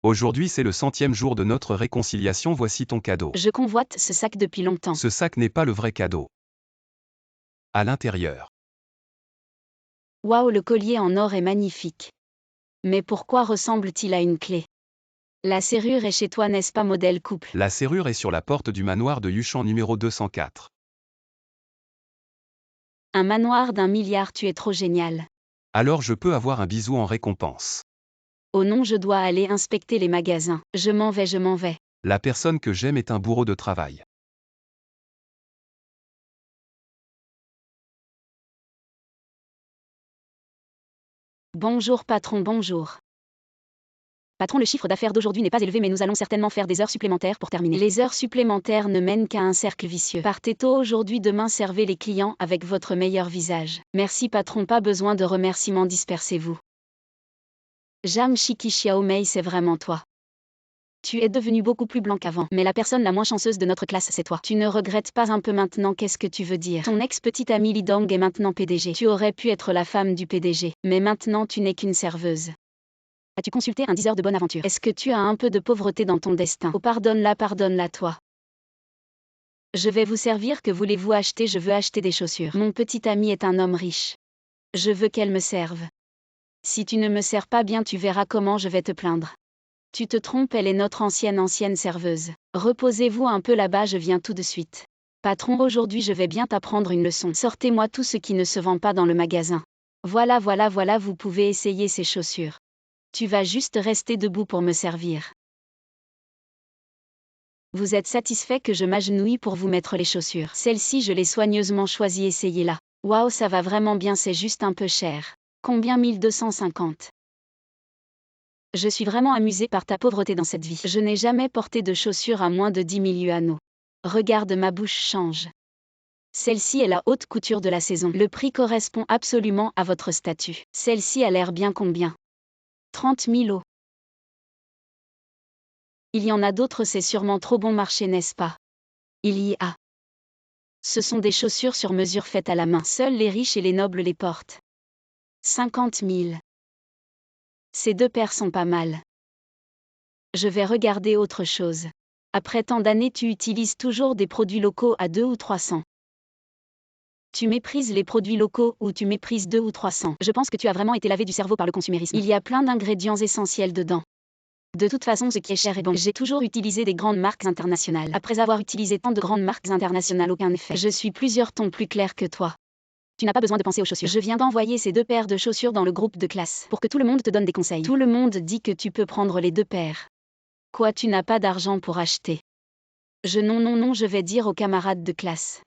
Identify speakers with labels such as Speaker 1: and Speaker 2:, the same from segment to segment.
Speaker 1: Aujourd'hui c'est le 100e jour de notre réconciliation, voici ton cadeau.
Speaker 2: Je convoite ce sac depuis longtemps.
Speaker 1: Ce sac n'est pas le vrai cadeau. À l'intérieur.
Speaker 2: Waouh, le collier en or est magnifique. Mais pourquoi ressemble-t-il à une clé? La serrure est chez toi, n'est-ce pas, modèle couple?
Speaker 1: La serrure est sur la porte du manoir de Yuchan numéro 204.
Speaker 2: Un manoir d'1 milliard, tu es trop génial.
Speaker 1: Alors je peux avoir un bisou en récompense.
Speaker 2: Oh non, je dois aller inspecter les magasins. Je m'en vais.
Speaker 1: La personne que j'aime est un bourreau de travail.
Speaker 2: Bonjour patron, bonjour. Patron, le chiffre d'affaires d'aujourd'hui n'est pas élevé, mais nous allons certainement faire des heures supplémentaires pour terminer. Les heures supplémentaires ne mènent qu'à un cercle vicieux. Partez tôt aujourd'hui, demain servez les clients avec votre meilleur visage. Merci patron, pas besoin de remerciements, dispersez-vous. Jamshiki Xiaomei, c'est vraiment toi. Tu es devenu beaucoup plus blanc qu'avant, mais la personne la moins chanceuse de notre classe, c'est toi. Tu ne regrettes pas un peu maintenant? Qu'est-ce que tu veux dire? Ton ex-petite amie Li Dong est maintenant PDG. Tu aurais pu être la femme du PDG, mais maintenant tu n'es qu'une serveuse. As-tu consulté un 10 heures de bonne aventure? Est-ce que tu as un peu de pauvreté dans ton destin? Oh, pardonne-la toi. Je vais vous servir, que voulez-vous acheter? Je veux acheter des chaussures. Mon petit ami est un homme riche. Je veux qu'elle me serve. Si tu ne me sers pas bien, tu verras comment je vais te plaindre. Tu te trompes, elle est notre ancienne serveuse. Reposez-vous un peu là-bas, je viens tout de suite. Patron, aujourd'hui je vais bien t'apprendre une leçon. Sortez-moi tout ce qui ne se vend pas dans le magasin. Voilà, vous pouvez essayer ces chaussures. Tu vas juste rester debout pour me servir. Vous êtes satisfait que je m'agenouille pour vous mettre les chaussures? Celle-ci, je l'ai soigneusement choisie, essayez-la. Waouh, ça va vraiment bien, c'est juste un peu cher. Combien? 1250. Je suis vraiment amusée par ta pauvreté dans cette vie. Je n'ai jamais porté de chaussures à moins de 10 000 yuan. Regarde, ma bouche change. Celle-ci est la haute couture de la saison. Le prix correspond absolument à votre statut. Celle-ci a l'air bien, combien? 30 000 €. Il y en a d'autres, c'est sûrement trop bon marché, n'est-ce pas? Il y a. Ce sont des chaussures sur mesure faites à la main. Seuls les riches et les nobles les portent. 50 000. Ces deux paires sont pas mal. Je vais regarder autre chose. Après tant d'années, tu utilises toujours des produits locaux à 2 ou 300. Tu méprises les produits locaux ou tu méprises 2 ou 300. Je pense que tu as vraiment été lavé du cerveau par le consumérisme. Il y a plein d'ingrédients essentiels dedans. De toute façon, ce qui est cher est bon. J'ai toujours utilisé des grandes marques internationales. Après avoir utilisé tant de grandes marques internationales, aucun effet. Je suis plusieurs tons plus clair que toi. Tu n'as pas besoin de penser aux chaussures. Je viens d'envoyer ces 2 paires de chaussures dans le groupe de classe pour que tout le monde te donne des conseils. Tout le monde dit que tu peux prendre les 2 paires. Quoi, tu n'as pas d'argent pour acheter? Non, je vais dire aux camarades de classe.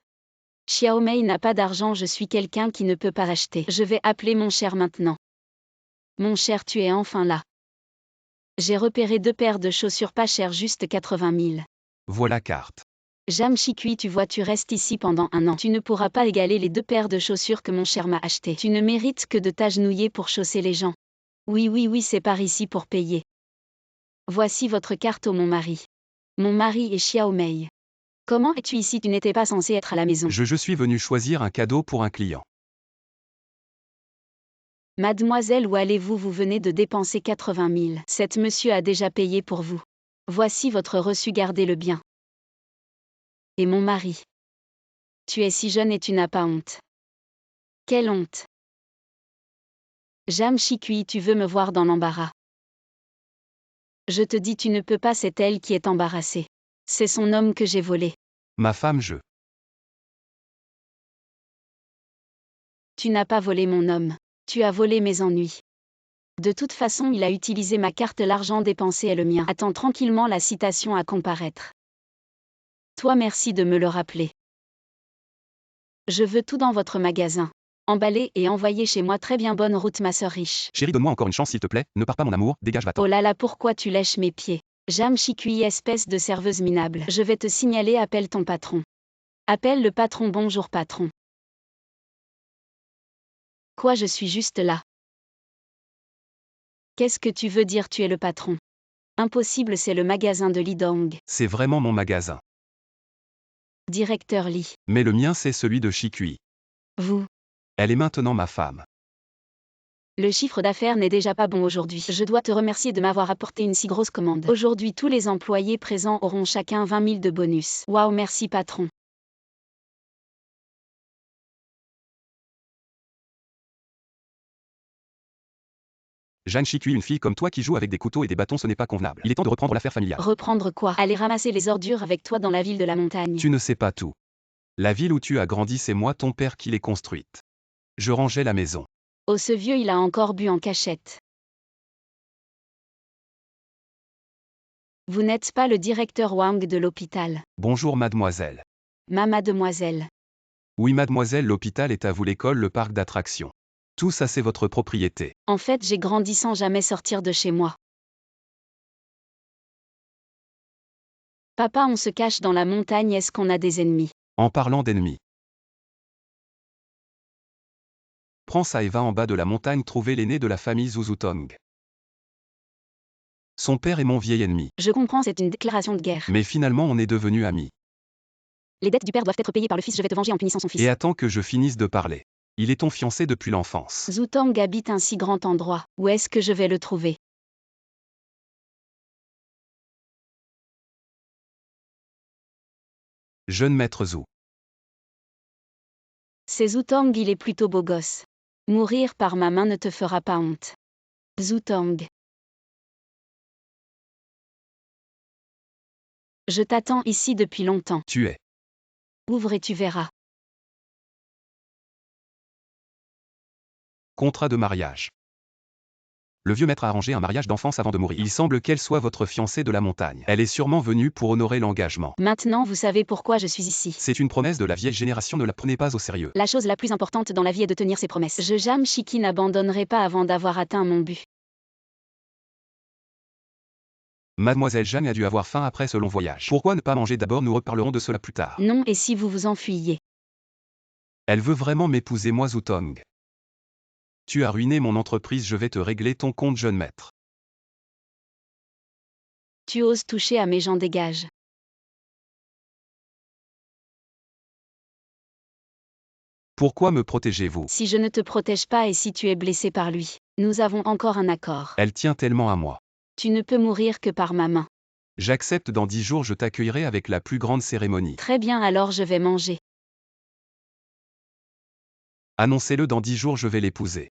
Speaker 2: Xiaomei n'a pas d'argent, je suis quelqu'un qui ne peut pas acheter. Je vais appeler mon cher maintenant. Mon cher, tu es enfin là. J'ai repéré 2 paires de chaussures pas chères, juste 80 000.
Speaker 1: Voilà carte.
Speaker 2: Jamshikui, tu vois, tu restes ici pendant 1 an. Tu ne pourras pas égaler les 2 paires de chaussures que mon cher m'a achetées. Tu ne mérites que de t'agenouiller pour chausser les gens. Oui, c'est par ici pour payer. Voici votre carte, mon mari. Mon mari est Xiaomei. Comment es-tu ici? Tu n'étais pas censé être à la maison.
Speaker 1: Je suis venu choisir un cadeau pour un client.
Speaker 2: Mademoiselle, où allez-vous? Vous venez de dépenser 80 000. Cet monsieur a déjà payé pour vous. Voici votre reçu, gardez-le bien. Et mon mari. Tu es si jeune et tu n'as pas honte. Quelle honte! Jamshikui, tu veux me voir dans l'embarras. Je te dis, tu ne peux pas, c'est elle qui est embarrassée. C'est son homme que j'ai volé.
Speaker 1: Ma femme,
Speaker 2: Tu n'as pas volé mon homme. Tu as volé mes ennuis. De toute façon, il a utilisé ma carte, l'argent dépensé est le mien. Attends tranquillement la citation à comparaître. Toi, merci de me le rappeler. Je veux tout dans votre magasin. Emballé et envoyé chez moi. Très bien, bonne route, ma sœur riche.
Speaker 1: Chérie, donne-moi encore une chance s'il te plaît, ne pars pas mon amour, dégage, va-t'en.
Speaker 2: Oh là là, pourquoi tu lèches mes pieds? Jamshikui, espèce de serveuse minable. Je vais te signaler, appelle ton patron. Appelle le patron. Bonjour patron. Quoi, je suis juste là. Qu'est-ce que tu veux dire? Tu es le patron. Impossible, c'est le magasin de Li Dong.
Speaker 1: C'est vraiment mon magasin.
Speaker 2: Directeur Li.
Speaker 1: Mais le mien c'est celui de Shikui.
Speaker 2: Vous.
Speaker 1: Elle est maintenant ma femme.
Speaker 2: Le chiffre d'affaires n'est déjà pas bon aujourd'hui. Je dois te remercier de m'avoir apporté une si grosse commande. Aujourd'hui, tous les employés présents auront chacun 20 000 de bonus. Waouh, merci patron.
Speaker 1: Jeanne Chicui, une fille comme toi qui joue avec des couteaux et des bâtons, ce n'est pas convenable. Il est temps de reprendre l'affaire familiale.
Speaker 2: Reprendre quoi? Aller ramasser les ordures avec toi dans la ville de la montagne.
Speaker 1: Tu ne sais pas tout. La ville où tu as grandi, c'est moi ton père qui l'ai construite. Je rangeais la maison.
Speaker 2: Oh, ce vieux, il a encore bu en cachette. Vous n'êtes pas le directeur Wang de l'hôpital.
Speaker 1: Bonjour mademoiselle.
Speaker 2: Mademoiselle.
Speaker 1: Oui mademoiselle, l'hôpital est à vous, l'école, le parc d'attractions. Tout ça c'est votre propriété.
Speaker 2: En fait, j'ai grandi sans jamais sortir de chez moi. Papa, on se cache dans la montagne, est-ce qu'on a des ennemis?
Speaker 1: En parlant d'ennemis. Prends ça et va en bas de la montagne trouver l'aîné de la famille Zuzutong. Son père est mon vieil ennemi.
Speaker 2: Je comprends, c'est une déclaration de guerre.
Speaker 1: Mais finalement on est devenus amis.
Speaker 2: Les dettes du père doivent être payées par le fils, je vais te venger en punissant son fils.
Speaker 1: Et attends que je finisse de parler. Il est ton fiancé depuis l'enfance.
Speaker 2: Zutong habite un si grand endroit, où est-ce que je vais le trouver?
Speaker 1: Jeune maître Zhu.
Speaker 2: C'est Zutong, il est plutôt beau gosse. Mourir par ma main ne te fera pas honte. Zutong. Je t'attends ici depuis longtemps.
Speaker 1: Tu es.
Speaker 2: Ouvre et tu verras.
Speaker 1: Contrat de mariage. Le vieux maître a arrangé un mariage d'enfance avant de mourir. Il semble qu'elle soit votre fiancée de la montagne. Elle est sûrement venue pour honorer l'engagement.
Speaker 2: Maintenant vous savez pourquoi je suis ici.
Speaker 1: C'est une promesse de la vieille génération, ne la prenez pas au sérieux.
Speaker 2: La chose la plus importante dans la vie est de tenir ses promesses. Je Jeanne Chicui n'abandonnerai pas avant d'avoir atteint mon but.
Speaker 1: Mademoiselle Jeanne a dû avoir faim après ce long voyage. Pourquoi ne pas manger d'abord? Nous reparlerons de cela plus tard.
Speaker 2: Non, et si vous vous enfuyiez?
Speaker 1: Elle veut vraiment m'épouser, moi Zutong. Tu as ruiné mon entreprise, je vais te régler ton compte, jeune maître.
Speaker 2: Tu oses toucher à mes gens, dégage.
Speaker 1: Pourquoi me protégez-vous?
Speaker 2: Si je ne te protège pas et si tu es blessé par lui, nous avons encore un accord.
Speaker 1: Elle tient tellement à moi.
Speaker 2: Tu ne peux mourir que par ma main.
Speaker 1: J'accepte, dans 10 jours je t'accueillerai avec la plus grande cérémonie.
Speaker 2: Très bien, alors je vais manger.
Speaker 1: Annoncez-le, dans 10 jours je vais l'épouser.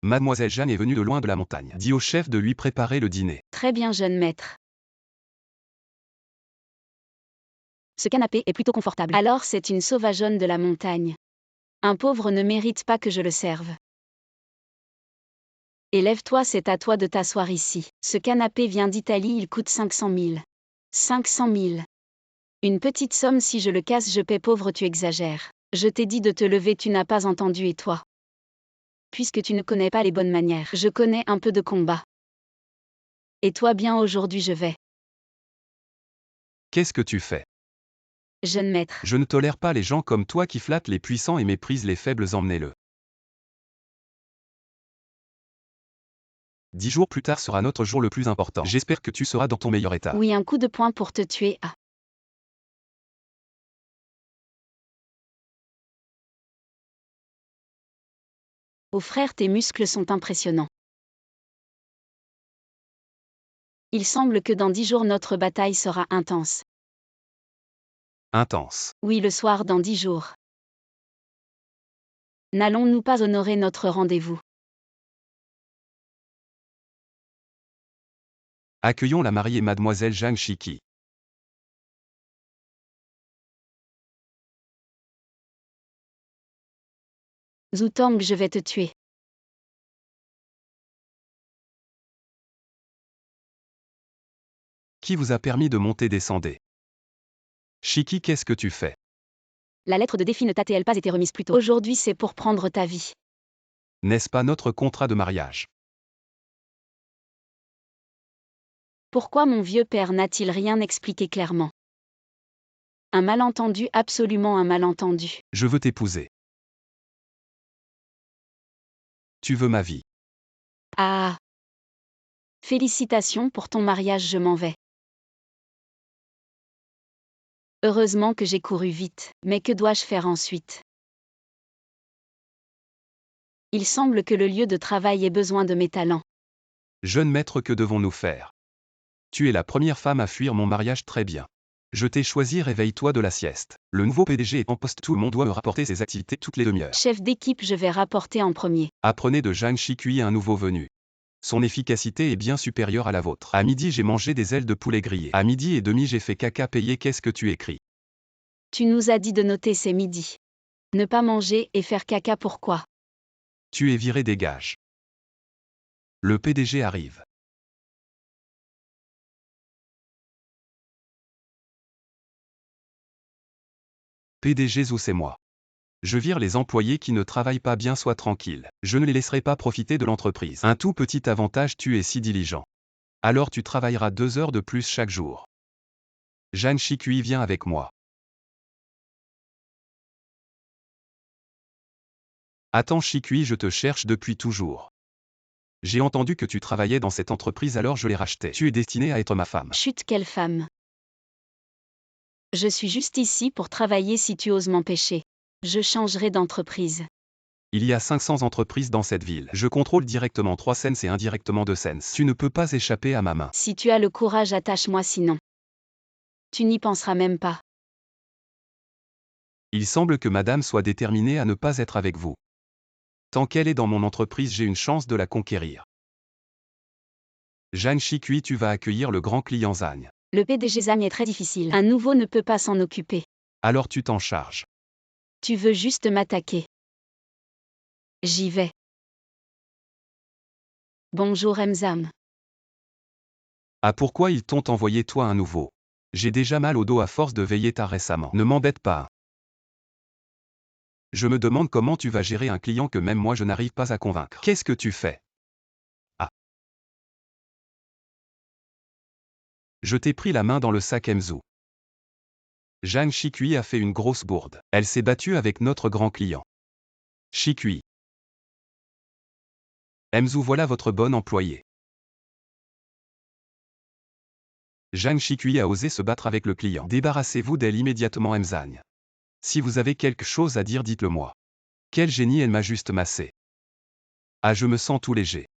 Speaker 1: Mademoiselle Jeanne est venue de loin de la montagne. Dis au chef de lui préparer le dîner.
Speaker 2: Très bien, jeune maître. Ce canapé est plutôt confortable. Alors c'est une sauvageonne de la montagne. Un pauvre ne mérite pas que je le serve. Élève-toi, c'est à toi de t'asseoir ici. Ce canapé vient d'Italie, il coûte 500 000. 500 000. Une petite somme, si je le casse je paie, pauvre, tu exagères. Je t'ai dit de te lever, tu n'as pas entendu, et toi? Puisque tu ne connais pas les bonnes manières, je connais un peu de combat. Et toi, bien, aujourd'hui je vais.
Speaker 1: Qu'est-ce que tu fais?
Speaker 2: Jeune maître.
Speaker 1: Je ne tolère pas les gens comme toi qui flattent les puissants et méprisent les faibles, emmenez-le. 10 jours plus tard sera notre jour le plus important. J'espère que tu seras dans ton meilleur état.
Speaker 2: Oui, un coup de poing pour te tuer. Ah. Oh frère, tes muscles sont impressionnants. Il semble que dans 10 jours notre bataille sera intense.
Speaker 1: Intense.
Speaker 2: Oui, le soir dans 10 jours. N'allons-nous pas honorer notre rendez-vous?
Speaker 1: Accueillons la mariée mademoiselle Jeanne Chicui.
Speaker 2: Zutong, je vais te tuer.
Speaker 1: Qui vous a permis de monter? Descendez. Chicui, qu'est-ce que tu fais?
Speaker 2: La lettre de défi ne t'a-t-elle pas été remise plus tôt? Aujourd'hui c'est pour prendre ta vie.
Speaker 1: N'est-ce pas notre contrat de mariage?
Speaker 2: Pourquoi mon vieux père n'a-t-il rien expliqué clairement? Un malentendu, absolument un malentendu.
Speaker 1: Je veux t'épouser. Tu veux ma vie.
Speaker 2: Ah! Félicitations pour ton mariage, je m'en vais. Heureusement que j'ai couru vite, mais que dois-je faire ensuite? Il semble que le lieu de travail ait besoin de mes talents.
Speaker 1: Jeune maître, que devons-nous faire? Tu es la première femme à fuir mon mariage, très bien. Je t'ai choisi, réveille-toi de la sieste. Le nouveau PDG est en poste, tout le monde doit me rapporter ses activités toutes les demi-heures.
Speaker 2: Chef d'équipe, je vais rapporter en premier.
Speaker 1: Apprenez de Zhang Shikui, un nouveau venu. Son efficacité est bien supérieure à la vôtre. À midi, j'ai mangé des ailes de poulet grillées. À midi et demi, j'ai fait caca payé. Qu'est-ce que tu écris?
Speaker 2: Tu nous as dit de noter ces midis. Ne pas manger et faire caca, pourquoi?
Speaker 1: Tu es viré, dégage. Le PDG arrive. PDG Zhou, c'est moi. Je vire les employés qui ne travaillent pas bien, sois tranquille. Je ne les laisserai pas profiter de l'entreprise. Un tout petit avantage, tu es si diligent. Alors tu travailleras 2 heures de plus chaque jour. Zhang Shikui, viens avec moi. Attends Shikui, je te cherche depuis toujours. J'ai entendu que tu travaillais dans cette entreprise, alors je l'ai rachetée. Tu es destinée à être ma femme.
Speaker 2: Chut, quelle femme! Je suis juste ici pour travailler, si tu oses m'empêcher. Je changerai d'entreprise.
Speaker 1: Il y a 500 entreprises dans cette ville. Je contrôle directement 3 cents et indirectement 2 cents. Tu ne peux pas échapper à ma main.
Speaker 2: Si tu as le courage, attache-moi, sinon. Tu n'y penseras même pas.
Speaker 1: Il semble que madame soit déterminée à ne pas être avec vous. Tant qu'elle est dans mon entreprise, j'ai une chance de la conquérir. Zhang Shikui, tu vas accueillir le grand client Zhang.
Speaker 2: Le PDG Zhang est très difficile. Un nouveau ne peut pas s'en occuper.
Speaker 1: Alors tu t'en charges.
Speaker 2: Tu veux juste m'attaquer. J'y vais. Bonjour Emzam.
Speaker 1: Ah, pourquoi ils t'ont envoyé toi un nouveau? J'ai déjà mal au dos à force de veiller tard récemment. Ne m'embête pas. Je me demande comment tu vas gérer un client que même moi je n'arrive pas à convaincre. Qu'est-ce que tu fais? Ah. Je t'ai pris la main dans le sac, Emzou. Zhang Shikui a fait une grosse bourde. Elle s'est battue avec notre grand client. Shikui. Emzou, voilà votre bon employé. Zhang Shikui a osé se battre avec le client. Débarrassez-vous d'elle immédiatement, Emzang. Si vous avez quelque chose à dire, dites-le moi. Quel génie, elle m'a juste massé. Ah, je me sens tout léger.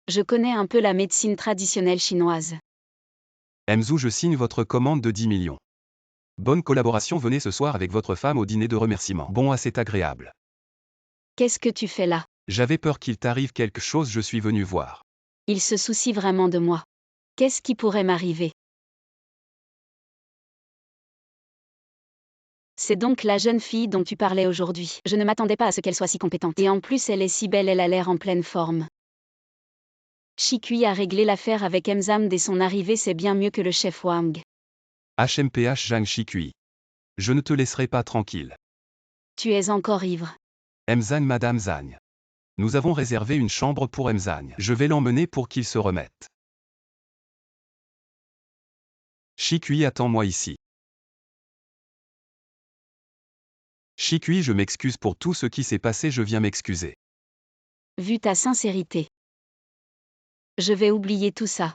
Speaker 2: Je connais un peu la médecine traditionnelle chinoise.
Speaker 1: Emzou, je signe votre commande de 10 millions. Bonne collaboration, venez ce soir avec votre femme au dîner de remerciement. Bon, c'est agréable.
Speaker 2: Qu'est-ce que tu fais là?
Speaker 1: J'avais peur qu'il t'arrive quelque chose, je suis venu voir.
Speaker 2: Il se soucie vraiment de moi. Qu'est-ce qui pourrait m'arriver? C'est donc la jeune fille dont tu parlais aujourd'hui. Je ne m'attendais pas à ce qu'elle soit si compétente. Et en plus, elle est si belle, elle a l'air en pleine forme. Shikui a réglé l'affaire avec Emzam dès son arrivée, c'est bien mieux que le chef Wang.
Speaker 1: HMPH Zhang Shikui. Je ne te laisserai pas tranquille.
Speaker 2: Tu es encore ivre.
Speaker 1: Emzang, Madame Zhang. Nous avons réservé une chambre pour Emzang. Je vais l'emmener pour qu'il se remette. Shikui, attends-moi ici. Shikui, je m'excuse pour tout ce qui s'est passé, je viens m'excuser.
Speaker 2: Vu ta sincérité. Je vais oublier tout ça.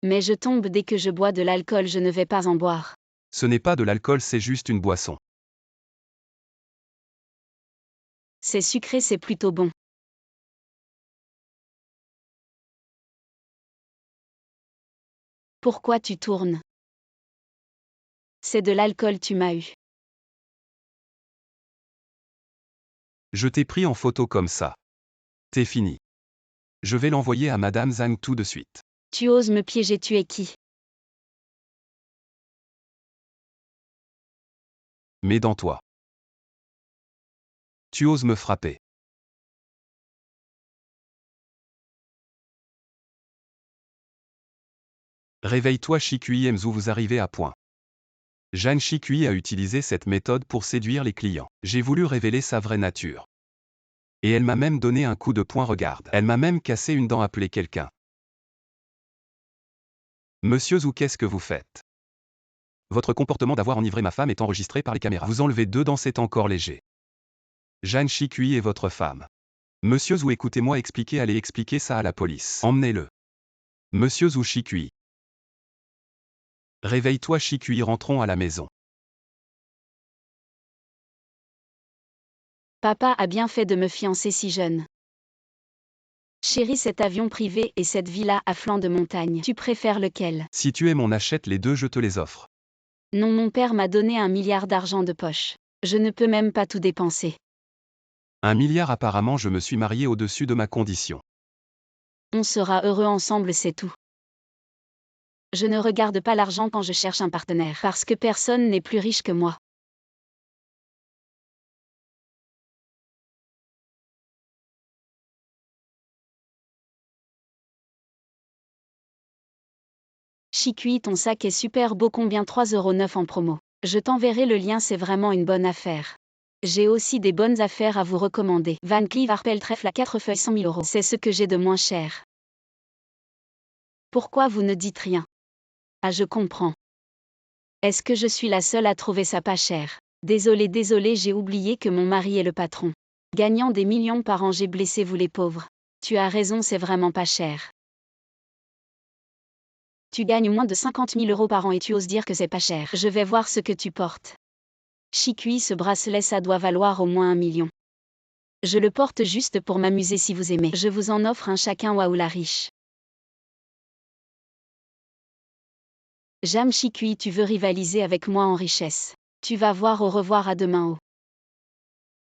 Speaker 2: Mais je tombe dès que je bois de l'alcool, je ne vais pas en boire.
Speaker 1: Ce n'est pas de l'alcool, c'est juste une boisson.
Speaker 2: C'est sucré, c'est plutôt bon. Pourquoi tu tournes? C'est de l'alcool, tu m'as eu.
Speaker 1: Je t'ai pris en photo comme ça. T'es fini. Je vais l'envoyer à Madame Zhang tout de suite.
Speaker 2: Tu oses me piéger, tu es qui?
Speaker 1: Mets dans toi. Tu oses me frapper. Réveille-toi Shikui, Emzou, vous arrivez à point. Zhang Shikui a utilisé cette méthode pour séduire les clients. J'ai voulu révéler sa vraie nature. Et elle m'a même donné un coup de poing, regarde. Elle m'a même cassé une dent, appelé quelqu'un. Monsieur Zhou, qu'est-ce que vous faites? Votre comportement d'avoir enivré ma femme est enregistré par les caméras. Vous enlevez 2 dents, c'est encore léger. Zhang Shikui est votre femme. Monsieur Zhou, écoutez-moi expliquer, allez expliquer ça à la police. Emmenez-le. Monsieur Zhou Shikui. Réveille-toi Shikui, rentrons à la maison.
Speaker 2: Papa a bien fait de me fiancer si jeune. Chérie, cet avion privé et cette villa à flanc de montagne, tu préfères lequel?
Speaker 1: Si tu es mon achète les deux, je te les offre.
Speaker 2: Non, mon père m'a donné 1 milliard d'argent de poche. Je ne peux même pas tout dépenser.
Speaker 1: 1 milliard apparemment, je me suis marié au-dessus de ma condition.
Speaker 2: On sera heureux ensemble, c'est tout. Je ne regarde pas l'argent quand je cherche un partenaire, parce que personne n'est plus riche que moi. Chiqui, ton sac est super beau, combien? 3,9 € en promo. Je t'enverrai le lien, c'est vraiment une bonne affaire. J'ai aussi des bonnes affaires à vous recommander. Van Cleef Arpels trèfle à 4 feuilles 100 000 €. C'est ce que j'ai de moins cher. Pourquoi vous ne dites rien? Ah, je comprends. Est-ce que je suis la seule à trouver ça pas cher? Désolé, j'ai oublié que mon mari est le patron. Gagnant des millions par an, j'ai blessé vous les pauvres. Tu as raison, c'est vraiment pas cher. Tu gagnes moins de 50 000 € par an et tu oses dire que c'est pas cher. Je vais voir ce que tu portes. Chiqui, ce bracelet, ça doit valoir au moins 1 million. Je le porte juste pour m'amuser, si vous aimez. Je vous en offre un chacun, waouh la riche. Jam Chiqui, tu veux rivaliser avec moi en richesse. Tu vas voir, au revoir, à demain. Oh.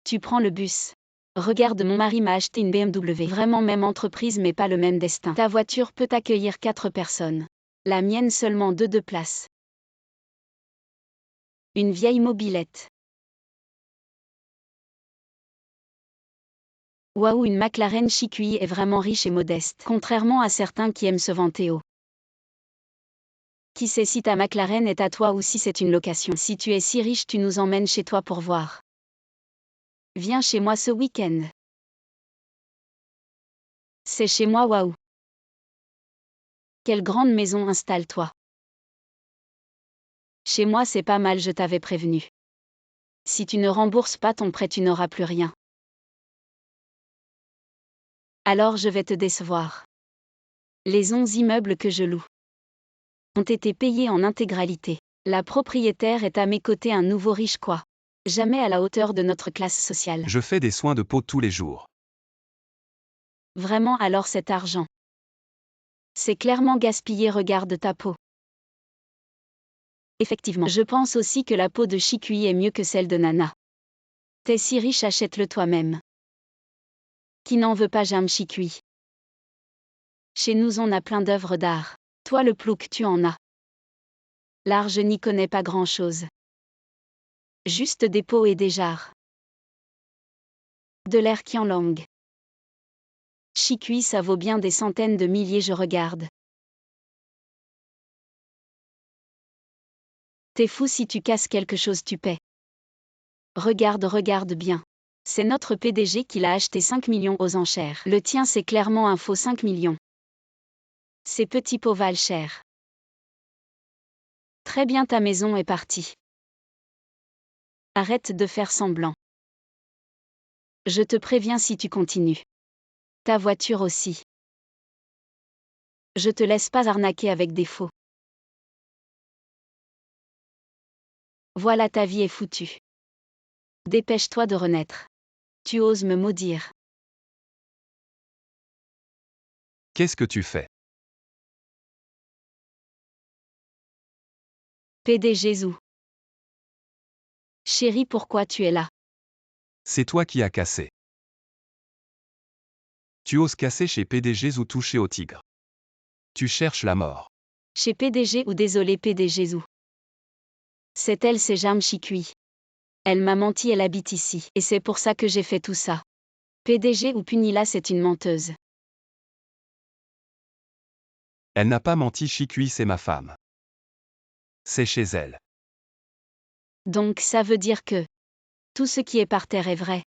Speaker 2: Tu prends le bus. Regarde, mon mari m'a acheté une BMW. Vraiment même entreprise mais pas le même destin. Ta voiture peut accueillir 4 personnes. La mienne seulement 2 places. Une vieille mobilette. Waouh, une McLaren. Chiqui est vraiment riche et modeste, contrairement à certains qui aiment se vanter haut. Qui sait si ta McLaren est à toi ou si c'est une location? Si tu es si riche, tu nous emmènes chez toi pour voir. Viens chez moi ce week-end. C'est chez moi, waouh. Quelle grande maison, installe-toi. Chez moi c'est pas mal, je t'avais prévenu. Si tu ne rembourses pas ton prêt, tu n'auras plus rien. Alors je vais te décevoir. Les 11 immeubles que je loue ont été payés en intégralité. La propriétaire est à mes côtés, un nouveau riche quoi. Jamais à la hauteur de notre classe sociale.
Speaker 1: Je fais des soins de peau tous les jours.
Speaker 2: Vraiment, alors cet argent, c'est clairement gaspillé, regarde ta peau. Effectivement, je pense aussi que la peau de Chiqui est mieux que celle de Nana. T'es si riche, achète-le toi-même. Qui n'en veut pas, Jam Chiqui? Chez nous on a plein d'œuvres d'art. Toi le plouc, tu en as. L'art, je n'y connais pas grand-chose. Juste des pots et des jarres. De l'air qui en langue. Chiqui, ça vaut bien des centaines de milliers, je regarde. T'es fou, si tu casses quelque chose tu paies. Regarde bien. C'est notre PDG qui l'a acheté 5 millions aux enchères. Le tien c'est clairement un faux 5 millions. Ces petits pots valent cher. Très bien, ta maison est partie. Arrête de faire semblant. Je te préviens si tu continues. Ta voiture aussi. Je te laisse pas arnaquer avec des faux. Voilà, ta vie est foutue. Dépêche-toi de renaître. Tu oses me maudire.
Speaker 1: Qu'est-ce que tu fais?
Speaker 2: PDG Zou. Chérie, pourquoi tu es là?
Speaker 1: C'est toi qui as cassé. Tu oses casser chez PDG ou toucher au tigre. Tu cherches la mort.
Speaker 2: Chez PDG ou désolé PDG Zou. C'est elle, c'est Jam Chiqui. Elle m'a menti, elle habite ici. Et c'est pour ça que j'ai fait tout ça. PDG ou Punila, c'est une menteuse.
Speaker 1: Elle n'a pas menti, Chiqui, c'est ma femme. C'est chez elle.
Speaker 2: Donc ça veut dire que tout ce qui est par terre est vrai.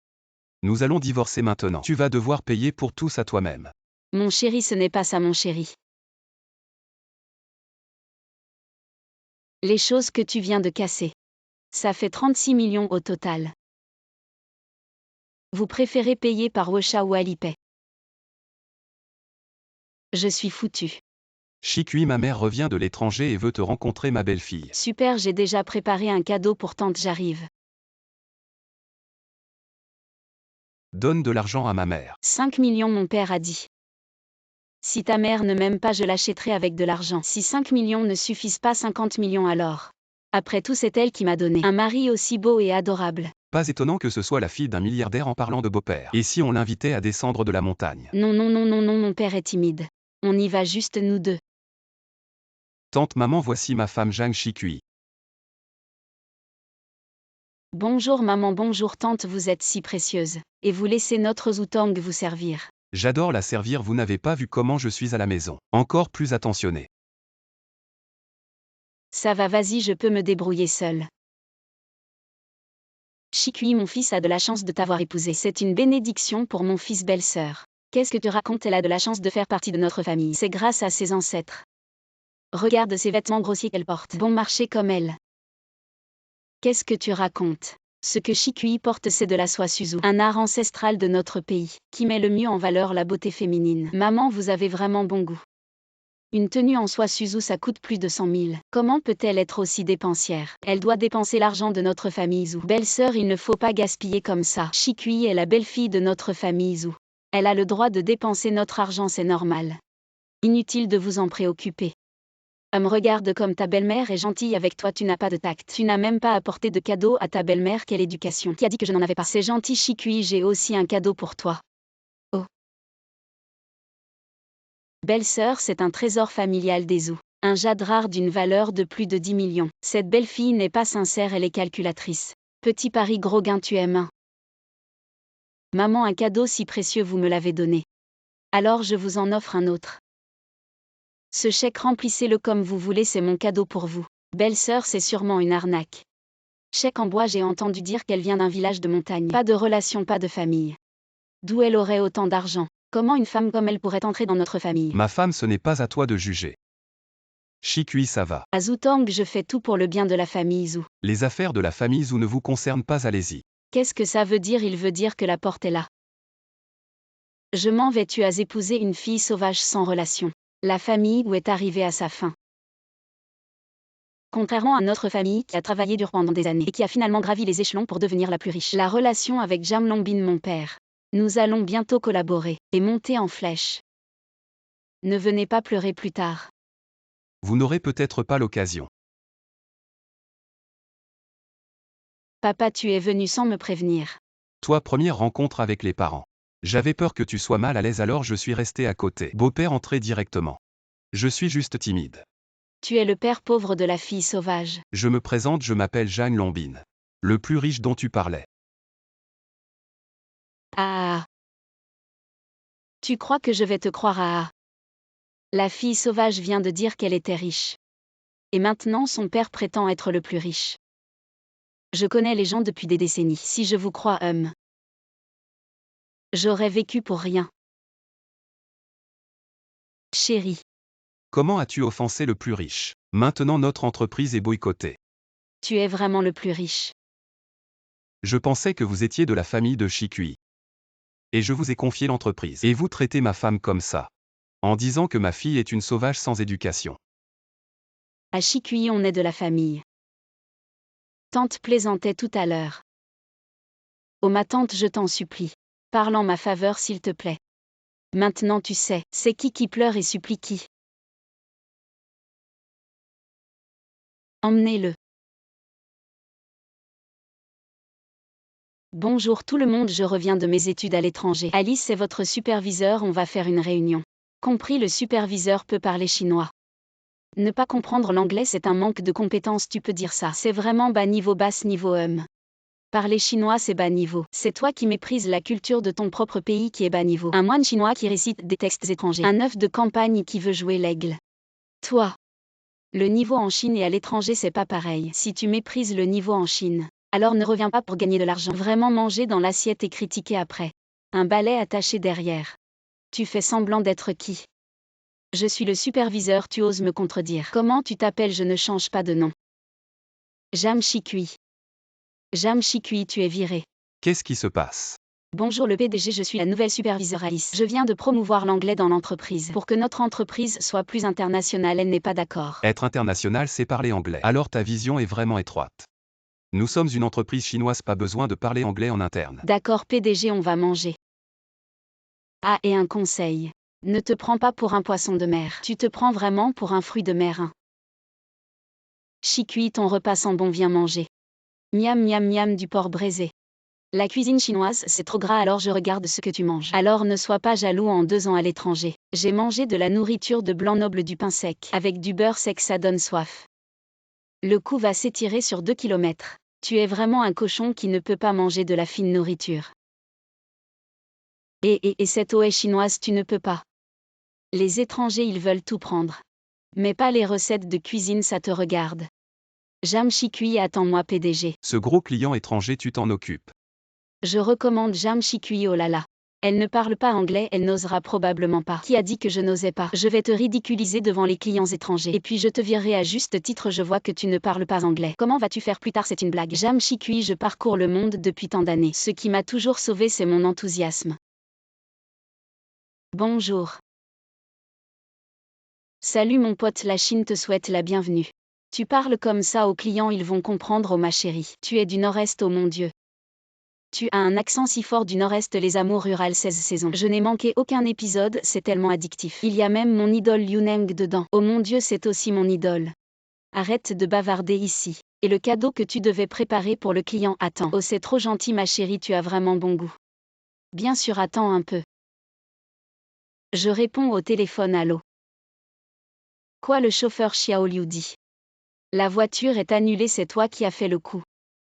Speaker 1: Nous allons divorcer maintenant. Tu vas devoir payer pour tout ça toi-même.
Speaker 2: Mon chéri, ce n'est pas ça, mon chéri. Les choses que tu viens de casser. Ça fait 36 millions au total. Vous préférez payer par Wesha ou Alipay? Je suis foutu.
Speaker 1: Chiqui, ma mère revient de l'étranger et veut te rencontrer, ma belle-fille.
Speaker 2: Super, j'ai déjà préparé un cadeau pour tante, j'arrive.
Speaker 1: Donne de l'argent à ma mère.
Speaker 2: 5 millions mon père a dit. Si ta mère ne m'aime pas, je l'achèterai avec de l'argent. Si 5 millions ne suffisent pas, 50 millions alors. Après tout, c'est elle qui m'a donné un mari aussi beau et adorable.
Speaker 1: Pas étonnant que ce soit la fille d'un milliardaire en parlant de beau-père. Et si on l'invitait à descendre de la montagne?
Speaker 2: Non, non, non, non, non, mon père est timide. On y va juste nous deux.
Speaker 1: Tante maman, voici ma femme Zhang Shikui.
Speaker 2: Bonjour maman, bonjour tante, vous êtes si précieuse. Et vous laissez notre Zutang vous servir.
Speaker 1: J'adore la servir, vous n'avez pas vu comment je suis à la maison. Encore plus attentionné.
Speaker 2: Ça va, vas-y, je peux me débrouiller seule. Shikui, mon fils a de la chance de t'avoir épousé. C'est une bénédiction pour mon fils, belle-sœur. Qu'est-ce que tu racontes? Elle a de la chance de faire partie de notre famille. C'est grâce à ses ancêtres. Regarde ces vêtements grossiers qu'elle porte. Bon marché comme elle. Qu'est-ce que tu racontes? Ce que Shikui porte, c'est de la soie Suzu, un art ancestral de notre pays, qui met le mieux en valeur la beauté féminine. Maman, vous avez vraiment bon goût. Une tenue en soie Suzu, ça coûte plus de 100 000. Comment peut-elle être aussi dépensière? Elle doit dépenser l'argent de notre famille Zhu. Belle-sœur, il ne faut pas gaspiller comme ça. Shikui est la belle-fille de notre famille Zhu. Elle a le droit de dépenser notre argent, c'est normal. Inutile de vous en préoccuper. Regarde comme ta belle-mère est gentille avec toi, tu n'as pas de tact. Tu n'as même pas apporté de cadeau à ta belle-mère, quelle éducation. Qui a dit que je n'en avais pas? C'est gentil Shikui, j'ai aussi un cadeau pour toi. Oh. Belle-sœur, c'est un trésor familial des Zhu. Un jade rare d'une valeur de plus de 10 millions. Cette belle-fille n'est pas sincère, elle est calculatrice. Petit pari gros gain, tu aimes un. Maman, un cadeau si précieux, vous me l'avez donné. Alors je vous en offre un autre. Ce chèque, remplissez-le comme vous voulez, c'est mon cadeau pour vous. Belle-sœur, c'est sûrement une arnaque. Chèque en bois, j'ai entendu dire qu'elle vient d'un village de montagne. Pas de relation, pas de famille. D'où elle aurait autant d'argent? Comment une femme comme elle pourrait entrer dans notre famille?
Speaker 1: Ma femme, ce n'est pas à toi de juger. Shikui, ça va.
Speaker 2: À Zutang, je fais tout pour le bien de la famille Zhu.
Speaker 1: Les affaires de la famille Zhu ne vous concernent pas, allez-y.
Speaker 2: Qu'est-ce que ça veut dire? Il veut dire que la porte est là. Je m'en vais, tu as épousé une fille sauvage sans relation. La famille Wu est arrivée à sa fin. Contrairement à notre famille qui a travaillé dur pendant des années et qui a finalement gravi les échelons pour devenir la plus riche. La relation avec Jam Longbin, mon père. Nous allons bientôt collaborer et monter en flèche. Ne venez pas pleurer plus tard.
Speaker 1: Vous n'aurez peut-être pas l'occasion.
Speaker 2: Papa, tu es venu sans me prévenir.
Speaker 1: Toi, première rencontre avec les parents. J'avais peur que tu sois mal à l'aise, alors je suis resté à côté. Beau-père, entrez directement. Je suis juste timide.
Speaker 2: Tu es le père pauvre de la fille sauvage.
Speaker 1: Je me présente, je m'appelle Zhang Longbin. Le plus riche dont tu parlais.
Speaker 2: Ah. Tu crois que je vais te croire? Ah. La fille sauvage vient de dire qu'elle était riche. Et maintenant son père prétend être le plus riche. Je connais les gens depuis des décennies. Si je vous crois, j'aurais vécu pour rien. Chérie.
Speaker 1: Comment as-tu offensé le plus riche? Maintenant notre entreprise est boycottée.
Speaker 2: Tu es vraiment le plus riche.
Speaker 1: Je pensais que vous étiez de la famille de Shikui. Et je vous ai confié l'entreprise. Et vous traitez ma femme comme ça. En disant que ma fille est une sauvage sans éducation.
Speaker 2: À Shikui, on est de la famille. Tante plaisantait tout à l'heure. Oh ma tante, je t'en supplie. Parle en ma faveur s'il te plaît. Maintenant tu sais, c'est qui pleure et supplie qui. Emmenez-le. Bonjour tout le monde, je reviens de mes études à l'étranger. Alice, c'est votre superviseur, on va faire une réunion. Compris, le superviseur peut parler chinois. Ne pas comprendre l'anglais, c'est un manque de compétences, tu peux dire ça. C'est vraiment bas niveau, basse niveau. Parler chinois, c'est bas niveau. C'est toi qui méprises la culture de ton propre pays qui est bas niveau. Un moine chinois qui récite des textes étrangers. Un œuf de campagne qui veut jouer l'aigle. Toi. Le niveau en Chine et à l'étranger, c'est pas pareil. Si tu méprises le niveau en Chine, alors ne reviens pas pour gagner de l'argent. Vraiment manger dans l'assiette et critiquer après. Un balai attaché derrière. Tu fais semblant d'être qui? Je suis le superviseur, tu oses me contredire. Comment tu t'appelles? Je ne change pas de nom. Jam Shikui. Jam Shikui, tu es viré.
Speaker 1: Qu'est-ce qui se passe?
Speaker 2: Bonjour le PDG, je suis la nouvelle superviseure Alice. Je viens de promouvoir l'anglais dans l'entreprise. Pour que notre entreprise soit plus internationale, elle n'est pas d'accord.
Speaker 1: Être international, c'est parler anglais. Alors ta vision est vraiment étroite. Nous sommes une entreprise chinoise, pas besoin de parler anglais en interne.
Speaker 2: D'accord PDG, on va manger. Ah, et un conseil. Ne te prends pas pour un poisson de mer. Tu te prends vraiment pour un fruit de mer. Hein. Chicuit, ton repas sent bon, viens manger. Miam miam miam, du porc braisé. La cuisine chinoise, c'est trop gras, alors je regarde ce que tu manges. Alors ne sois pas jaloux, en 2 ans à l'étranger. J'ai mangé de la nourriture de blanc noble, du pain sec. Avec du beurre sec, ça donne soif. Le coup va s'étirer sur 2 kilomètres. Tu es vraiment un cochon qui ne peut pas manger de la fine nourriture. Et cette eau est chinoise, tu ne peux pas. Les étrangers, ils veulent tout prendre. Mais pas les recettes de cuisine, ça te regarde. Jam Chikui, attends-moi PDG.
Speaker 1: Ce gros client étranger, tu t'en occupes.
Speaker 2: Je recommande Jam Chikui, oh là là. Elle ne parle pas anglais, elle n'osera probablement pas. Qui a dit que je n'osais pas? Je vais te ridiculiser devant les clients étrangers. Et puis je te virerai à juste titre, je vois que tu ne parles pas anglais. Comment vas-tu faire plus tard? C'est une blague. Jam Chikui, je parcours le monde depuis tant d'années. Ce qui m'a toujours sauvé, c'est mon enthousiasme. Bonjour. Salut mon pote, la Chine te souhaite la bienvenue. Tu parles comme ça aux clients, ils vont comprendre, oh ma chérie. Tu es du Nord-Est, oh mon Dieu. Tu as un accent si fort du Nord-Est, les amours rurales 16 saisons. Je n'ai manqué aucun épisode, c'est tellement addictif. Il y a même mon idole Liu Neng dedans. Oh mon Dieu, c'est aussi mon idole. Arrête de bavarder ici. Et le cadeau que tu devais préparer pour le client, attends. Oh c'est trop gentil ma chérie, tu as vraiment bon goût. Bien sûr, attends un peu. Je réponds au téléphone, allô. Quoi, le chauffeur Xiao Liu dit. La voiture est annulée, c'est toi qui as fait le coup.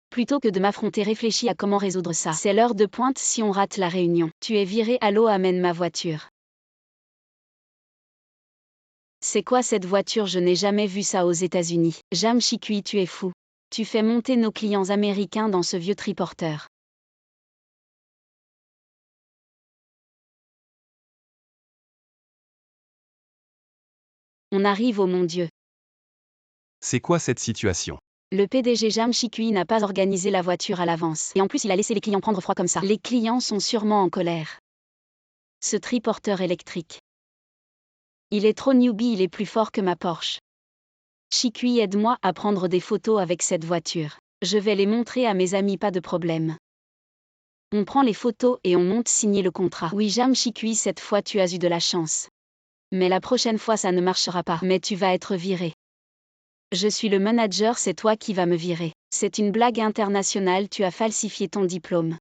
Speaker 2: Plutôt que de m'affronter, réfléchis à comment résoudre ça. C'est l'heure de pointe, si on rate la réunion. Tu es viré, allô, amène ma voiture. C'est quoi cette voiture? Je n'ai jamais vu ça aux États-Unis. Jam Chikui, tu es fou. Tu fais monter nos clients américains dans ce vieux triporteur. On arrive, oh mon Dieu.
Speaker 1: C'est quoi cette situation?
Speaker 2: Le PDG Jam Chikui n'a pas organisé la voiture à l'avance. Et en plus, il a laissé les clients prendre froid comme ça. Les clients sont sûrement en colère. Ce triporteur électrique. Il est trop newbie, il est plus fort que ma Porsche. Chikui, aide-moi à prendre des photos avec cette voiture. Je vais les montrer à mes amis, pas de problème. On prend les photos et on monte signer le contrat. Oui Jam Chikui, cette fois tu as eu de la chance. Mais la prochaine fois ça ne marchera pas. Mais tu vas être viré. Je suis le manager, c'est toi qui vas me virer. C'est une blague internationale, tu as falsifié ton diplôme.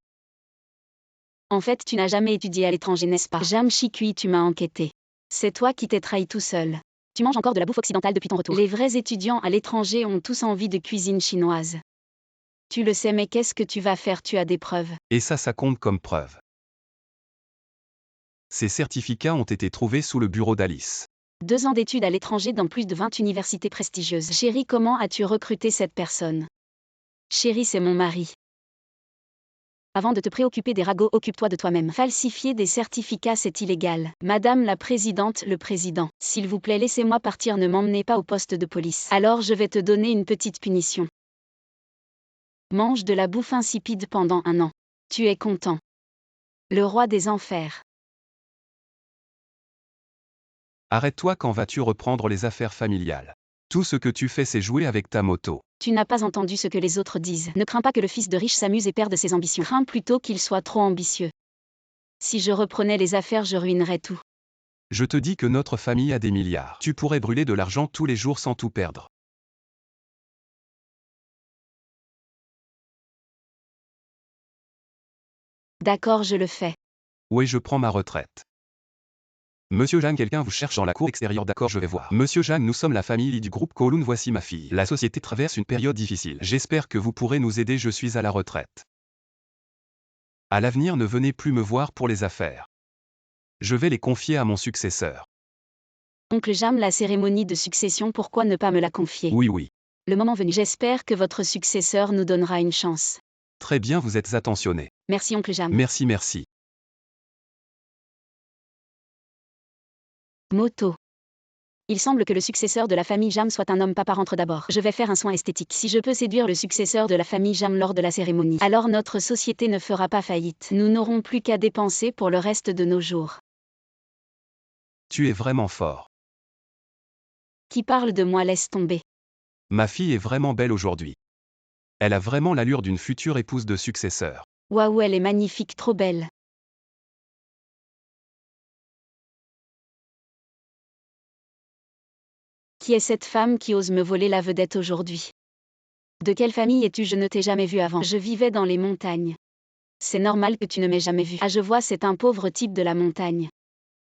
Speaker 2: En fait tu n'as jamais étudié à l'étranger, n'est-ce pas? Jam Chikui, tu m'as enquêté. C'est toi qui t'es trahi tout seul. Tu manges encore de la bouffe occidentale depuis ton retour. Les vrais étudiants à l'étranger ont tous envie de cuisine chinoise. Tu le sais, mais qu'est-ce que tu vas faire? Tu as des preuves.
Speaker 1: Et ça compte comme preuve. Ces certificats ont été trouvés sous le bureau d'Alice.
Speaker 2: 2 ans d'études à l'étranger dans plus de 20 universités prestigieuses. Chérie, comment as-tu recruté cette personne? Chérie, c'est mon mari. Avant de te préoccuper des ragots, occupe-toi de toi-même. Falsifier des certificats, c'est illégal. Madame la présidente, le président, s'il vous plaît, laissez-moi partir, ne m'emmenez pas au poste de police. Alors je vais te donner une petite punition. Mange de la bouffe insipide pendant 1 an. Tu es content. Le roi des enfers.
Speaker 1: Arrête-toi, quand vas-tu reprendre les affaires familiales? Tout ce que tu fais, c'est jouer avec ta moto.
Speaker 2: Tu n'as pas entendu ce que les autres disent. Ne crains pas que le fils de riche s'amuse et perde ses ambitions. Crains plutôt qu'il soit trop ambitieux. Si je reprenais les affaires, je ruinerais tout.
Speaker 1: Je te dis que notre famille a des milliards. Tu pourrais brûler de l'argent tous les jours sans tout perdre.
Speaker 2: D'accord, je le fais.
Speaker 1: Oui, je prends ma retraite. Monsieur Zhang, quelqu'un vous cherche dans la cour extérieure. D'accord, je vais voir. Monsieur Zhang, nous sommes la famille du groupe Kowloon, voici ma fille. La société traverse une période difficile. J'espère que vous pourrez nous aider, je suis à la retraite. À l'avenir, ne venez plus me voir pour les affaires. Je vais les confier à mon successeur.
Speaker 2: Oncle Jam, la cérémonie de succession, pourquoi ne pas me la confier?
Speaker 1: Oui.
Speaker 2: Le moment venu, j'espère que votre successeur nous donnera une chance.
Speaker 1: Très bien, vous êtes attentionné.
Speaker 2: Merci oncle Jam.
Speaker 1: Merci.
Speaker 2: Moto. Il semble que le successeur de la famille Jam soit un homme, papa rentre d'abord. Je vais faire un soin esthétique. Si je peux séduire le successeur de la famille Jam lors de la cérémonie, alors notre société ne fera pas faillite. Nous n'aurons plus qu'à dépenser pour le reste de nos jours.
Speaker 1: Tu es vraiment fort.
Speaker 2: Qui parle de moi? Laisse tomber.
Speaker 1: Ma fille est vraiment belle aujourd'hui. Elle a vraiment l'allure d'une future épouse de successeur.
Speaker 2: Waouh, elle est magnifique, trop belle. Qui est cette femme qui ose me voler la vedette aujourd'hui? De quelle famille es-tu? Je ne t'ai jamais vu avant. Je vivais dans les montagnes. C'est normal que tu ne m'aies jamais vu. Ah, je vois, c'est un pauvre type de la montagne.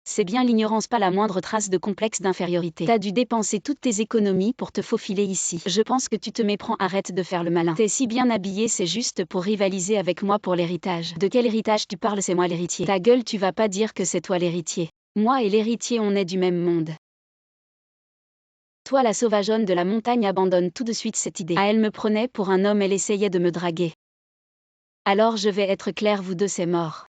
Speaker 2: C'est bien l'ignorance, pas la moindre trace de complexe d'infériorité. T'as dû dépenser toutes tes économies pour te faufiler ici. Je pense que tu te méprends, arrête de faire le malin. T'es si bien habillé, c'est juste pour rivaliser avec moi pour l'héritage. De quel héritage tu parles? C'est moi l'héritier. Ta gueule, tu vas pas dire que c'est toi l'héritier. Moi et l'héritier, on est du même monde. Toi la sauvageonne de la montagne, abandonne tout de suite cette idée. Ah, elle me prenait pour un homme, elle essayait de me draguer. Alors je vais être clair, vous deux c'est mort.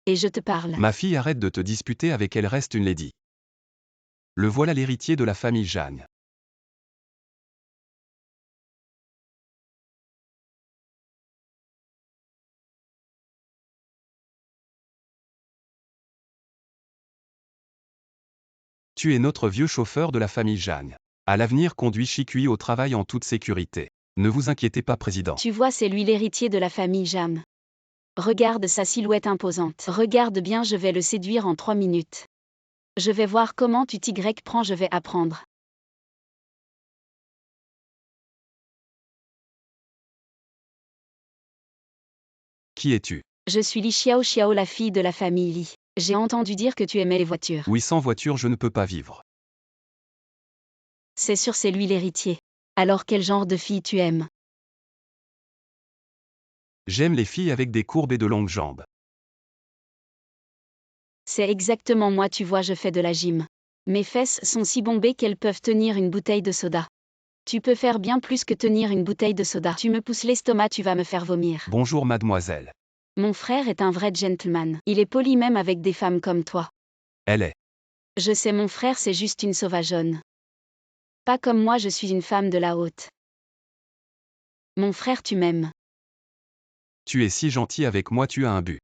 Speaker 2: Et je te parle.
Speaker 1: Ma fille, arrête de te disputer avec elle, reste une lady. Le voilà l'héritier de la famille Jeanne. Tu es notre vieux chauffeur de la famille Jeanne. À l'avenir, conduis Chicuy au travail en toute sécurité. Ne vous inquiétez pas, président.
Speaker 2: Tu vois, c'est lui l'héritier de la famille Jam. Regarde sa silhouette imposante. Regarde bien, je vais le séduire en 3 minutes. Je vais voir comment tu t'y prends, je vais apprendre.
Speaker 1: Qui es-tu?
Speaker 2: Je suis Li Xiao Xiao, la fille de la famille Li. J'ai entendu dire que tu aimais les voitures.
Speaker 1: Oui, sans voiture, je ne peux pas vivre.
Speaker 2: C'est sûr, c'est lui l'héritier. Alors quel genre de fille tu aimes?
Speaker 1: J'aime les filles avec des courbes et de longues jambes.
Speaker 2: C'est exactement moi, tu vois, je fais de la gym. Mes fesses sont si bombées qu'elles peuvent tenir une bouteille de soda. Tu peux faire bien plus que tenir une bouteille de soda. Tu me pousses l'estomac, tu vas me faire vomir.
Speaker 1: Bonjour mademoiselle.
Speaker 2: Mon frère est un vrai gentleman. Il est poli même avec des femmes comme toi.
Speaker 1: Elle est.
Speaker 2: Je sais, mon frère, c'est juste une sauvageonne. Pas comme moi, je suis une femme de la haute. Mon frère, tu m'aimes.
Speaker 1: Tu es si gentil avec moi, tu as un but.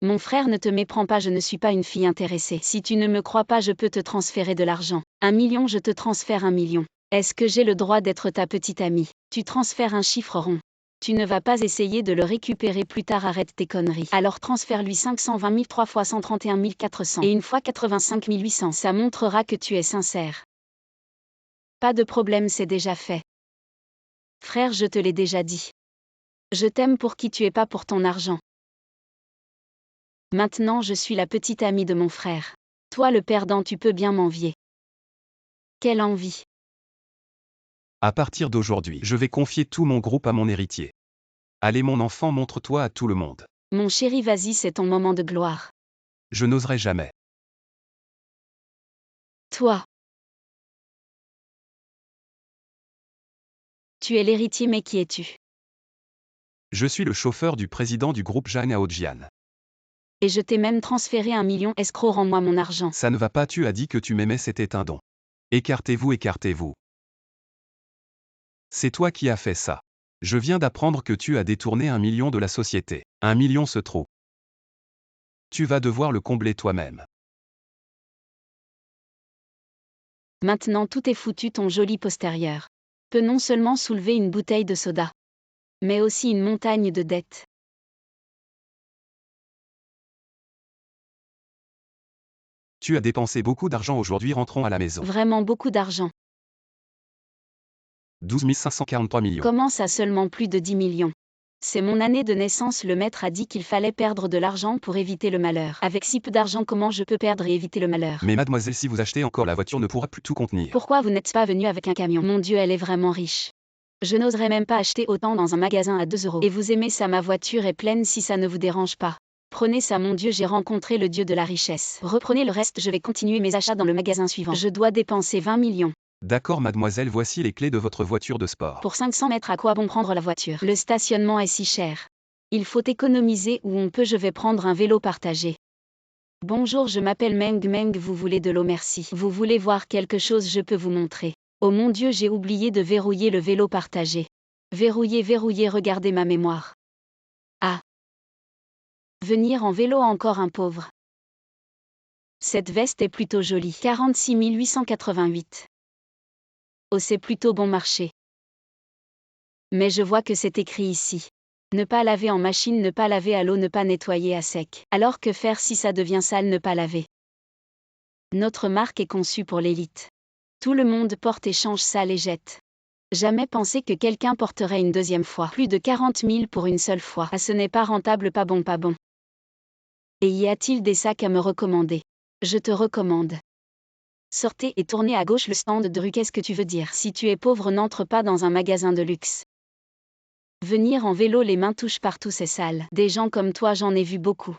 Speaker 2: Mon frère, ne te méprends pas, je ne suis pas une fille intéressée. Si tu ne me crois pas, je peux te transférer de l'argent. 1 million, je te transfère 1 million. Est-ce que j'ai le droit d'être ta petite amie? Tu transfères un chiffre rond. Tu ne vas pas essayer de le récupérer plus tard, arrête tes conneries. Alors transfère-lui 520 000 3 fois 131 400 et une fois 85 800. Ça montrera que tu es sincère. Pas de problème, c'est déjà fait. Frère, je te l'ai déjà dit. Je t'aime pour qui tu es, pas pour ton argent. Maintenant je suis la petite amie de mon frère. Toi le perdant, tu peux bien m'envier. Quelle envie.
Speaker 1: À partir d'aujourd'hui, je vais confier tout mon groupe à mon héritier. Allez mon enfant, montre-toi à tout le monde.
Speaker 2: Mon chéri, vas-y, c'est ton moment de gloire.
Speaker 1: Je n'oserai jamais.
Speaker 2: Toi. Tu es l'héritier, mais qui es-tu?
Speaker 1: Je suis le chauffeur du président du groupe Jeanne Aodjian.
Speaker 2: Et je t'ai même transféré 1 million, escroc, rends-moi mon argent.
Speaker 1: Ça ne va pas, tu as dit que tu m'aimais, c'était un don. Écartez-vous, écartez-vous. C'est toi qui as fait ça. Je viens d'apprendre que tu as détourné 1 million de la société. 1 million, ce trou. Tu vas devoir le combler toi-même.
Speaker 2: Maintenant tout est foutu, ton joli postérieur peut non seulement soulever une bouteille de soda, mais aussi une montagne de dettes.
Speaker 1: Tu as dépensé beaucoup d'argent aujourd'hui, rentrons à la maison.
Speaker 2: Vraiment beaucoup d'argent.
Speaker 1: 12 543 millions.
Speaker 2: Comment ça, seulement plus de 10 millions? C'est mon année de naissance, le maître a dit qu'il fallait perdre de l'argent pour éviter le malheur. Avec si peu d'argent, comment je peux perdre et éviter le malheur?
Speaker 1: Mais mademoiselle, si vous achetez encore, la voiture ne pourra plus tout contenir.
Speaker 2: Pourquoi vous n'êtes pas venu avec un camion? Mon Dieu, elle est vraiment riche. Je n'oserais même pas acheter autant dans un magasin à 2 €. Et vous aimez ça? Ma voiture est pleine, si ça ne vous dérange pas. Prenez ça, mon Dieu, j'ai rencontré le Dieu de la richesse. Reprenez le reste, je vais continuer mes achats dans le magasin suivant. Je dois dépenser 20 millions.
Speaker 1: D'accord mademoiselle, voici les clés de votre voiture de sport.
Speaker 2: Pour 500 mètres, à quoi bon prendre la voiture? Le stationnement est si cher. Il faut économiser où on peut, je vais prendre un vélo partagé. Bonjour, je m'appelle Meng Meng, vous voulez de l'eau? Merci. Vous voulez voir quelque chose? Je peux vous montrer. Oh mon Dieu, j'ai oublié de verrouiller le vélo partagé. Verrouiller, regardez ma mémoire. Ah. Venir en vélo, encore un pauvre. Cette veste est plutôt jolie. 46 888. Oh, c'est plutôt bon marché. Mais je vois que c'est écrit ici. Ne pas laver en machine, ne pas laver à l'eau, ne pas nettoyer à sec. Alors que faire si ça devient sale, ne pas laver? Notre marque est conçue pour l'élite. Tout le monde porte et change sale et jette. Jamais pensé que quelqu'un porterait une deuxième fois. Plus de 40 000 pour une seule fois. Ah, ce n'est pas rentable, pas bon, pas bon. Et y a-t-il des sacs à me recommander? Je te recommande. Sortez et tournez à gauche le stand de rue. Qu'est-ce que tu veux dire? Si tu es pauvre, n'entre pas dans un magasin de luxe. Venir en vélo, les mains touchent partout, c'est sale. Des gens comme toi, j'en ai vu beaucoup.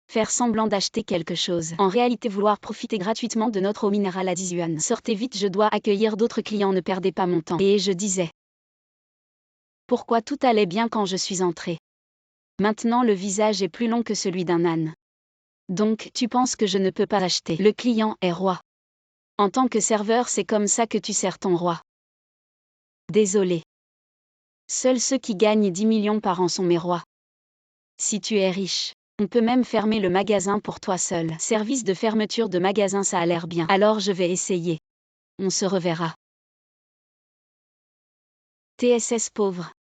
Speaker 2: Faire semblant d'acheter quelque chose. En réalité, vouloir profiter gratuitement de notre eau minérale à 10 yuan. Sortez vite, je dois accueillir d'autres clients, ne perdez pas mon temps. Et je disais. Pourquoi tout allait bien quand je suis entrée. Maintenant le visage est plus long que celui d'un âne. Donc, tu penses que je ne peux pas acheter? Le client est roi. En tant que serveur, c'est comme ça que tu sers ton roi. Désolé. Seuls ceux qui gagnent 10 millions par an sont mes rois. Si tu es riche, on peut même fermer le magasin pour toi seul. Service de fermeture de magasin, ça a l'air bien. Alors je vais essayer. On se reverra. TSS pauvre.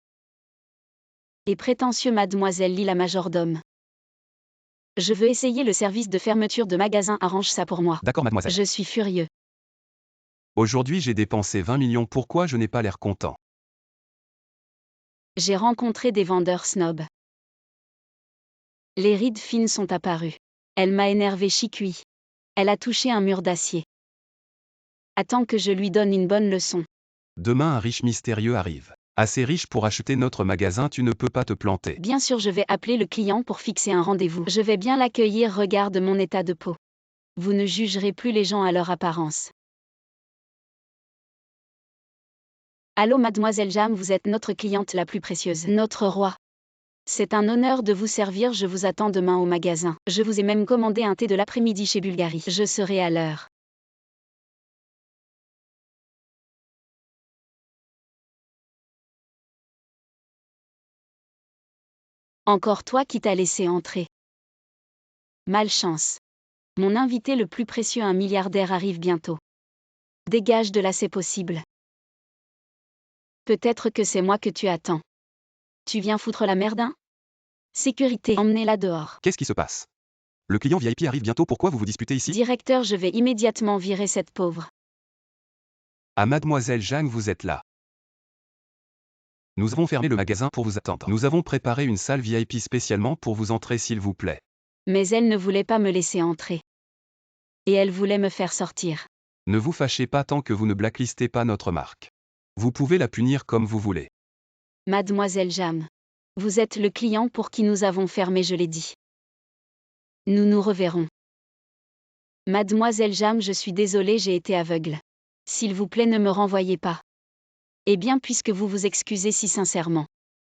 Speaker 2: Et prétentieux mademoiselle Lee la majordome. Je veux essayer le service de fermeture de magasin, arrange ça pour moi.
Speaker 1: D'accord, mademoiselle.
Speaker 2: Je suis furieux.
Speaker 1: Aujourd'hui, j'ai dépensé 20 millions. Pourquoi je n'ai pas l'air content?
Speaker 2: J'ai rencontré des vendeurs snobs. Les rides fines sont apparues. Elle m'a énervé, Chicui. Elle a touché un mur d'acier. Attends que je lui donne une bonne leçon.
Speaker 1: Demain, un riche mystérieux arrive. Assez riche pour acheter notre magasin, tu ne peux pas te planter.
Speaker 2: Bien sûr, je vais appeler le client pour fixer un rendez-vous. Je vais bien l'accueillir, regarde mon état de peau. Vous ne jugerez plus les gens à leur apparence. Allô mademoiselle Jam, vous êtes notre cliente la plus précieuse. Notre roi. C'est un honneur de vous servir, je vous attends demain au magasin. Je vous ai même commandé un thé de l'après-midi chez Bulgarie. Je serai à l'heure. Encore toi qui t'as laissé entrer. Malchance. Mon invité le plus précieux, un milliardaire, arrive bientôt. Dégage de là, c'est possible. Peut-être que c'est moi que tu attends. Tu viens foutre la merde, hein? Sécurité, emmenez-la dehors.
Speaker 1: Qu'est-ce qui se passe? Le client VIP arrive bientôt, pourquoi vous vous disputez ici?
Speaker 2: Directeur, je vais immédiatement virer cette pauvre.
Speaker 1: Ah, mademoiselle Zhang, vous êtes là. Nous avons fermé le magasin pour vous attendre. Nous avons préparé une salle VIP spécialement pour vous entrer, s'il vous plaît.
Speaker 2: Mais elle ne voulait pas me laisser entrer. Et elle voulait me faire sortir.
Speaker 1: Ne vous fâchez pas tant que vous ne blacklistez pas notre marque. Vous pouvez la punir comme vous voulez.
Speaker 2: Mademoiselle Jam. Vous êtes le client pour qui nous avons fermé, je l'ai dit. Nous nous reverrons. Mademoiselle Jam, je suis désolée, j'ai été aveugle. S'il vous plaît, ne me renvoyez pas. Eh bien, puisque vous vous excusez si sincèrement,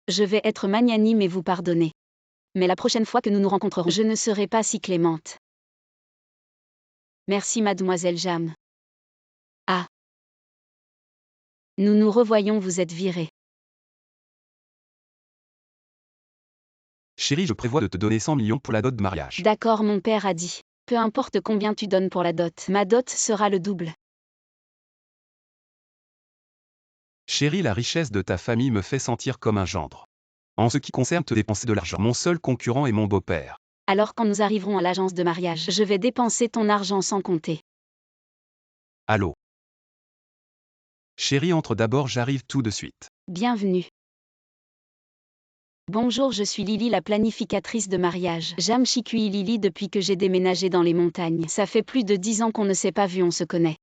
Speaker 2: je vais être magnanime et vous pardonner. Mais la prochaine fois que nous nous rencontrerons, je ne serai pas si clémente. Merci mademoiselle Jam. Ah. Nous nous revoyons, vous êtes virée.
Speaker 1: Chérie, je prévois de te donner 100 millions pour la dot de mariage.
Speaker 2: D'accord, mon père a dit. Peu importe combien tu donnes pour la dot, ma dot sera le double.
Speaker 1: Chérie, la richesse de ta famille me fait sentir comme un gendre. En ce qui concerne te dépenser de l'argent, mon seul concurrent est mon beau-père.
Speaker 2: Alors quand nous arriverons à l'agence de mariage, je vais dépenser ton argent sans compter.
Speaker 1: Allô? Chérie, entre d'abord, j'arrive tout de suite.
Speaker 2: Bienvenue. Bonjour, je suis Lily, la planificatrice de mariage. J'aime Chicui Lily depuis que j'ai déménagé dans les montagnes. Ça fait plus de 10 ans qu'on ne s'est pas vu, on se connaît.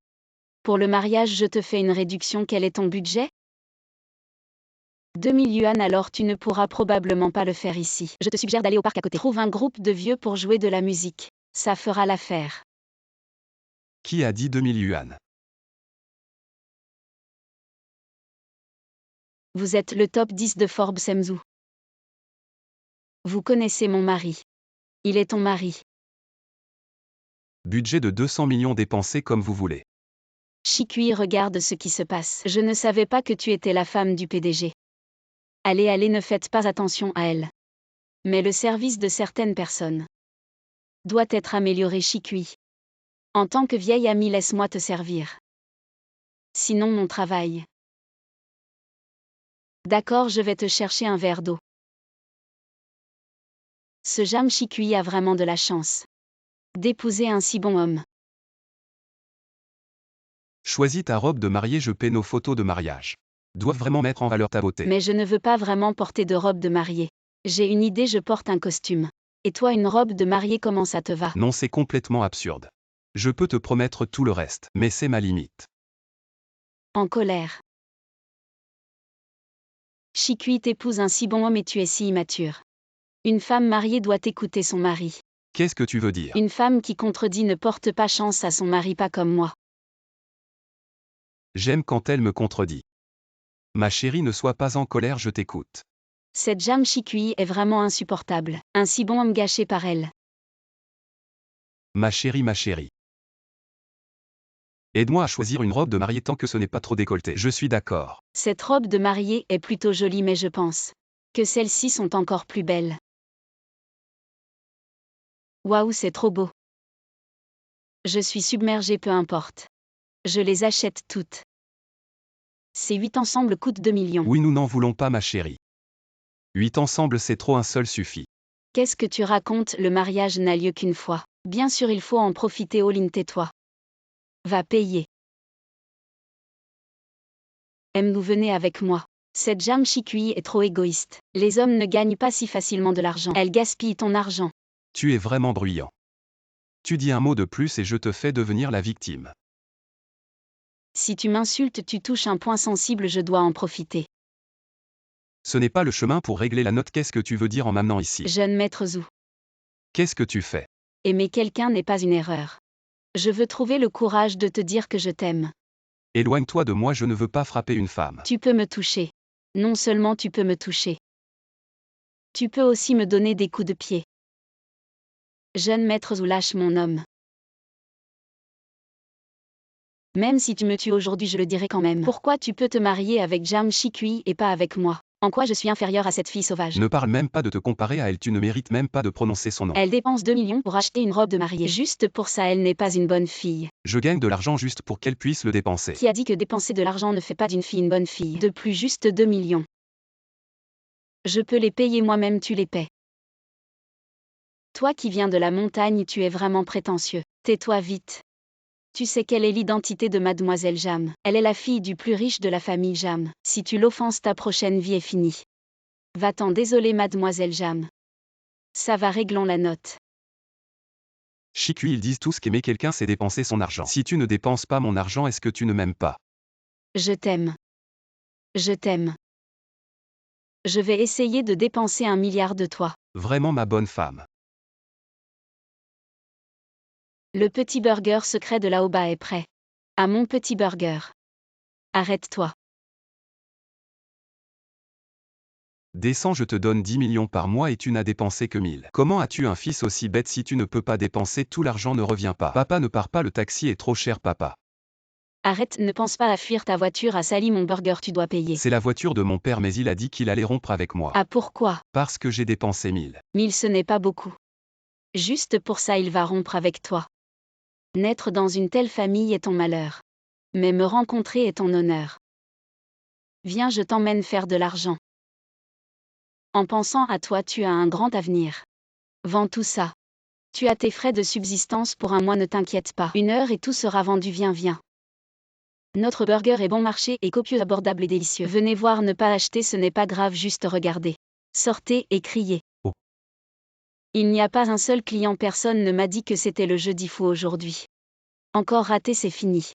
Speaker 2: Pour le mariage, je te fais une réduction, quel est ton budget? 2000 yuan, alors tu ne pourras probablement pas le faire ici. Je te suggère d'aller au parc à côté. Trouve un groupe de vieux pour jouer de la musique. Ça fera l'affaire.
Speaker 1: Qui a dit 2000 yuan?
Speaker 2: Vous êtes le top 10 de Forbes Semzou. Vous connaissez mon mari. Il est ton mari.
Speaker 1: Budget de 200 millions dépensé comme vous voulez.
Speaker 2: Chicui, regarde ce qui se passe. Je ne savais pas que tu étais la femme du PDG. Allez, allez, ne faites pas attention à elle. Mais le service de certaines personnes doit être amélioré, Chicui. En tant que vieille amie, laisse-moi te servir. Sinon mon travail D'accord, je vais te chercher un verre d'eau. Ce Jamshikui a vraiment de la chance d'épouser un si bon homme.
Speaker 1: Choisis ta robe de mariée, je paie nos photos de mariage. Doivent vraiment mettre en valeur ta beauté.
Speaker 2: Mais je ne veux pas vraiment porter de robe de mariée. J'ai une idée, je porte un costume. Et toi, une robe de mariée, comment ça te va?
Speaker 1: Non, c'est complètement absurde. Je peux te promettre tout le reste, mais c'est ma limite.
Speaker 2: En colère. Shikui t'épouse un si bon homme et tu es si immature. Une femme mariée doit écouter son mari.
Speaker 1: Qu'est-ce que tu veux dire?
Speaker 2: Une femme qui contredit ne porte pas chance à son mari, pas comme moi.
Speaker 1: J'aime quand elle me contredit. Ma chérie, ne sois pas en colère, je t'écoute.
Speaker 2: Cette Jamshikui est vraiment insupportable. Un si bon homme gâché par elle.
Speaker 1: Ma chérie, ma chérie. Aide-moi à choisir une robe de mariée tant que ce n'est pas trop décolleté. Je suis d'accord.
Speaker 2: Cette robe de mariée est plutôt jolie, mais je pense que celles-ci sont encore plus belles. Waouh, c'est trop beau. Je suis submergée, peu importe. Je les achète toutes. Ces 8 ensembles coûtent 2 millions.
Speaker 1: Oui, nous n'en voulons pas, ma chérie. 8 ensemble, c'est trop, un seul suffit.
Speaker 2: Qu'est-ce que tu racontes? Le mariage n'a lieu qu'une fois. Bien sûr, il faut en profiter. Olin, tais-toi. Va payer. Aime-nous, venez avec moi. Cette Jamshikui est trop égoïste. Les hommes ne gagnent pas si facilement de l'argent. Elle gaspille ton argent.
Speaker 1: Tu es vraiment bruyant. Tu dis un mot de plus et je te fais devenir la victime.
Speaker 2: Si tu m'insultes, tu touches un point sensible, je dois en profiter.
Speaker 1: Ce n'est pas le chemin pour régler la note. Qu'est-ce que tu veux dire en m'amenant ici?
Speaker 2: Jeune maître Zhou.
Speaker 1: Qu'est-ce que tu fais?
Speaker 2: Aimer quelqu'un n'est pas une erreur. Je veux trouver le courage de te dire que je t'aime.
Speaker 1: Éloigne-toi de moi, je ne veux pas frapper une femme.
Speaker 2: Tu peux me toucher. Non seulement tu peux me toucher. Tu peux aussi me donner des coups de pied. Jeune maître Zhou, lâche mon homme. Même si tu me tues aujourd'hui, je le dirai quand même. Pourquoi tu peux te marier avec Jamshikui et pas avec moi? En quoi je suis inférieure à cette fille sauvage?
Speaker 1: Ne parle même pas de te comparer à elle, tu ne mérites même pas de prononcer son nom.
Speaker 2: Elle dépense 2 millions pour acheter une robe de mariée. Juste pour ça, elle n'est pas une bonne fille.
Speaker 1: Je gagne de l'argent juste pour qu'elle puisse le dépenser.
Speaker 2: Qui a dit que dépenser de l'argent ne fait pas d'une fille une bonne fille? De plus, juste 2 millions. Je peux les payer moi-même, tu les paies. Toi qui viens de la montagne, tu es vraiment prétentieux. Tais-toi vite. Tu sais quelle est l'identité de Mademoiselle Jam. Elle est la fille du plus riche de la famille Jam. Si tu l'offenses, ta prochaine vie est finie. Va-t'en, désolé Mademoiselle Jam. Ça va, réglons la note.
Speaker 1: Shikui, ils disent tous qu'aimer quelqu'un c'est dépenser son argent. Si tu ne dépenses pas mon argent, est-ce que tu ne m'aimes pas?
Speaker 2: Je t'aime. Je t'aime. Je vais essayer de dépenser 1 milliard de toi.
Speaker 1: Vraiment ma bonne femme.
Speaker 2: Le petit burger secret de Laoba est prêt. À mon petit burger. Arrête-toi.
Speaker 1: Descends, je te donne 10 millions par mois et tu n'as dépensé que 1000. Comment as-tu un fils aussi bête? Si tu ne peux pas dépenser tout l'argent, ne reviens pas. Papa, ne pars pas, le taxi est trop cher, papa.
Speaker 2: Arrête, ne pense pas à fuir, ta voiture a sali mon burger, tu dois payer.
Speaker 1: C'est la voiture de mon père, mais il a dit qu'il allait rompre avec moi.
Speaker 2: Ah, pourquoi?
Speaker 1: Parce que j'ai dépensé 1000.
Speaker 2: 1000, ce n'est pas beaucoup. Juste pour ça, il va rompre avec toi. Naître dans une telle famille est ton malheur. Mais me rencontrer est ton honneur. Viens, je t'emmène faire de l'argent. En pensant à toi, tu as un grand avenir. Vends tout ça. Tu as tes frais de subsistance pour un mois, ne t'inquiète pas. 1 heure et tout sera vendu, viens. Notre burger est bon marché et copieux, abordable et délicieux. Venez voir, ne pas acheter, ce n'est pas grave, juste regardez. Sortez et criez.
Speaker 1: Oh.
Speaker 2: Il n'y a pas un seul client, personne ne m'a dit que c'était le jeudi fou aujourd'hui. Encore raté, c'est fini.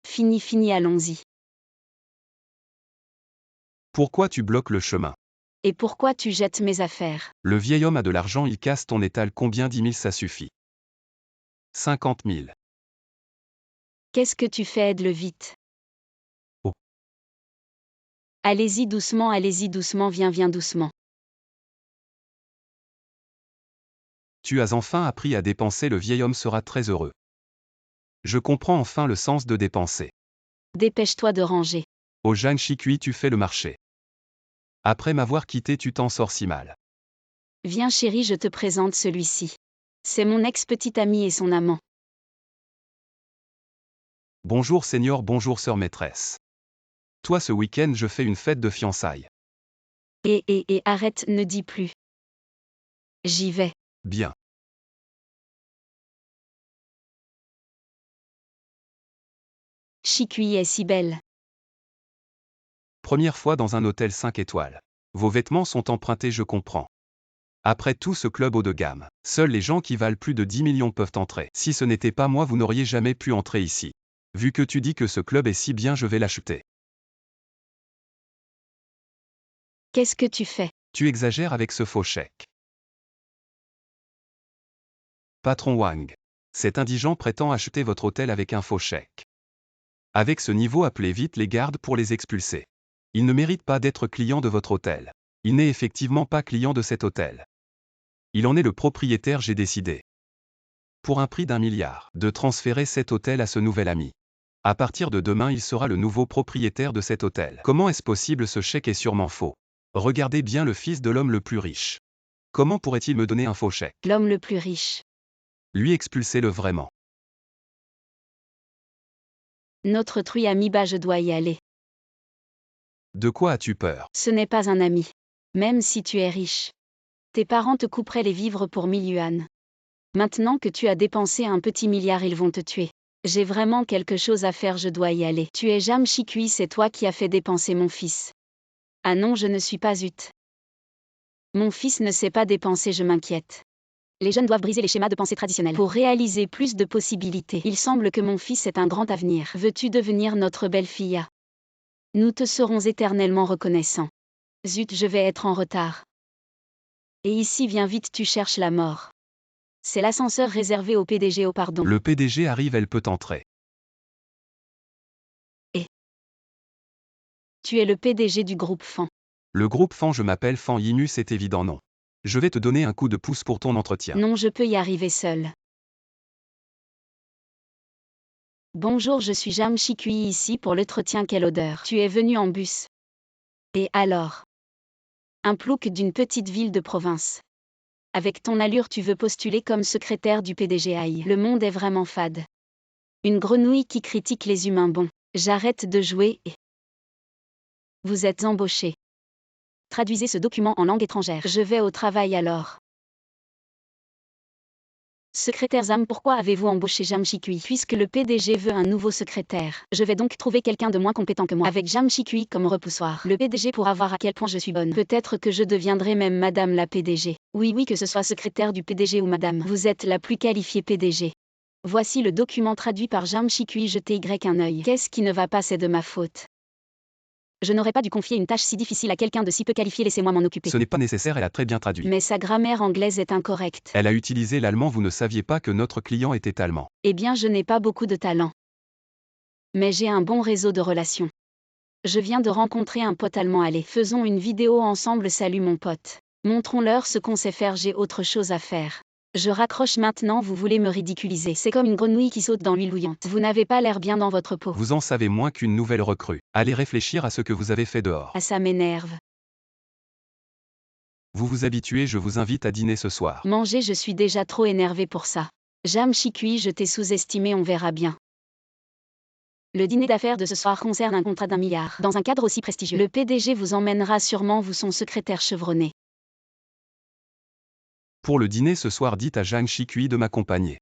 Speaker 2: Fini, allons-y.
Speaker 1: Pourquoi tu bloques le chemin?
Speaker 2: Et pourquoi tu jettes mes affaires?
Speaker 1: Le vieil homme a de l'argent, il casse ton étal. Combien? 10 000, ça suffit. 50 000.
Speaker 2: Qu'est-ce que tu fais? Aide-le vite.
Speaker 1: Oh.
Speaker 2: Allez-y doucement, viens doucement.
Speaker 1: Tu as enfin appris à dépenser, le vieil homme sera très heureux. Je comprends enfin le sens de dépenser.
Speaker 2: Dépêche-toi de ranger.
Speaker 1: Au Jamshikui, tu fais le marché. Après m'avoir quitté, tu t'en sors si mal.
Speaker 2: Viens chérie, je te présente celui-ci. C'est mon ex-petit ami et son amant.
Speaker 1: Bonjour Seigneur, bonjour sœur maîtresse. Toi ce week-end je fais une fête de fiançailles.
Speaker 2: Et arrête, ne dis plus. J'y vais.
Speaker 1: Bien.
Speaker 2: Chicui est si belle.
Speaker 1: Première fois dans un hôtel 5 étoiles. Vos vêtements sont empruntés, je comprends. Après tout ce club haut de gamme, seuls les gens qui valent plus de 10 millions peuvent entrer. Si ce n'était pas moi, vous n'auriez jamais pu entrer ici. Vu que tu dis que ce club est si bien, je vais l'acheter.
Speaker 2: Qu'est-ce que tu fais?
Speaker 1: Tu exagères avec ce faux chèque. Patron Wang. Cet indigent prétend acheter votre hôtel avec un faux chèque. Avec ce niveau, appelez vite les gardes pour les expulser. Il ne mérite pas d'être client de votre hôtel. Il n'est effectivement pas client de cet hôtel. Il en est le propriétaire, j'ai décidé. Pour un prix d'1 milliard, de transférer cet hôtel à ce nouvel ami. À partir de demain, il sera le nouveau propriétaire de cet hôtel. Comment est-ce possible? Ce chèque est sûrement faux. Regardez bien le fils de l'homme le plus riche. Comment pourrait-il me donner un faux chèque?
Speaker 2: L'homme le plus riche.
Speaker 1: Lui, expulsez-le vraiment.
Speaker 2: Notre truie ami bas, je dois y aller.
Speaker 1: De quoi as-tu peur?
Speaker 2: Ce n'est pas un ami. Même si tu es riche. Tes parents te couperaient les vivres pour 1000 yuan. Maintenant que tu as dépensé un petit milliard, ils vont te tuer. J'ai vraiment quelque chose à faire, je dois y aller. Tu es Jam Chicui, c'est toi qui as fait dépenser mon fils. Ah non, je ne suis pas Ut. Mon fils ne sait pas dépenser, je m'inquiète. Les jeunes doivent briser les schémas de pensée traditionnels pour réaliser plus de possibilités. Il semble que mon fils ait un grand avenir. Veux-tu devenir notre belle-fille? Nous te serons éternellement reconnaissants. Zut, je vais être en retard. Et ici, viens vite, tu cherches la mort. C'est l'ascenseur réservé au PDG, oh pardon.
Speaker 1: Le PDG arrive, elle peut entrer.
Speaker 2: Tu es le PDG du groupe Fan.
Speaker 1: Le groupe Fan, je m'appelle Fan Yinu, c'est évident non. Je vais te donner un coup de pouce pour ton entretien.
Speaker 2: Non, je peux y arriver seul. Bonjour, je suis Jam Chicui ici pour l'entretien. Quelle odeur. Tu es venu en bus. Et alors? Un plouc d'une petite ville de province. Avec ton allure, tu veux postuler comme secrétaire du PDG. Aïe, le monde est vraiment fade. Une grenouille qui critique les humains. Bon, j'arrête de jouer et... Vous êtes embauché. Traduisez ce document en langue étrangère. Je vais au travail alors. Secrétaire Zam, pourquoi avez-vous embauché Jam Chicui? Puisque le PDG veut un nouveau secrétaire. Je vais donc trouver quelqu'un de moins compétent que moi. Avec Jam Chicui comme repoussoir. Le PDG pourra voir à quel point je suis bonne. Peut-être que je deviendrai même Madame la PDG. Oui, que ce soit secrétaire du PDG ou Madame. Vous êtes la plus qualifiée PDG. Voici le document traduit par Jam Chicui. Jetez un œil. Qu'est-ce qui ne va pas? C'est de ma faute. Je n'aurais pas dû confier une tâche si difficile à quelqu'un de si peu qualifié, laissez-moi m'en occuper.
Speaker 1: Ce n'est pas nécessaire, elle a très bien traduit.
Speaker 2: Mais sa grammaire anglaise est incorrecte.
Speaker 1: Elle a utilisé l'allemand, vous ne saviez pas que notre client était allemand.
Speaker 2: Eh bien, je n'ai pas beaucoup de talent. Mais j'ai un bon réseau de relations. Je viens de rencontrer un pote allemand, allez, faisons une vidéo ensemble, salut mon pote. Montrons-leur ce qu'on sait faire, j'ai autre chose à faire. Je raccroche maintenant, vous voulez me ridiculiser. C'est comme une grenouille qui saute dans l'huile bouillante. Vous n'avez pas l'air bien dans votre peau.
Speaker 1: Vous en savez moins qu'une nouvelle recrue. Allez réfléchir à ce que vous avez fait dehors.
Speaker 2: Ah, ça m'énerve.
Speaker 1: Vous vous habituez, je vous invite à dîner ce soir.
Speaker 2: Manger, je suis déjà trop énervé pour ça. Jam Chicui, je t'ai sous-estimé, on verra bien. Le dîner d'affaires de ce soir concerne un contrat d'1 milliard. Dans un cadre aussi prestigieux, le PDG vous emmènera sûrement, vous son secrétaire chevronné.
Speaker 1: Pour le dîner ce soir, dites à Jam Chicui de m'accompagner.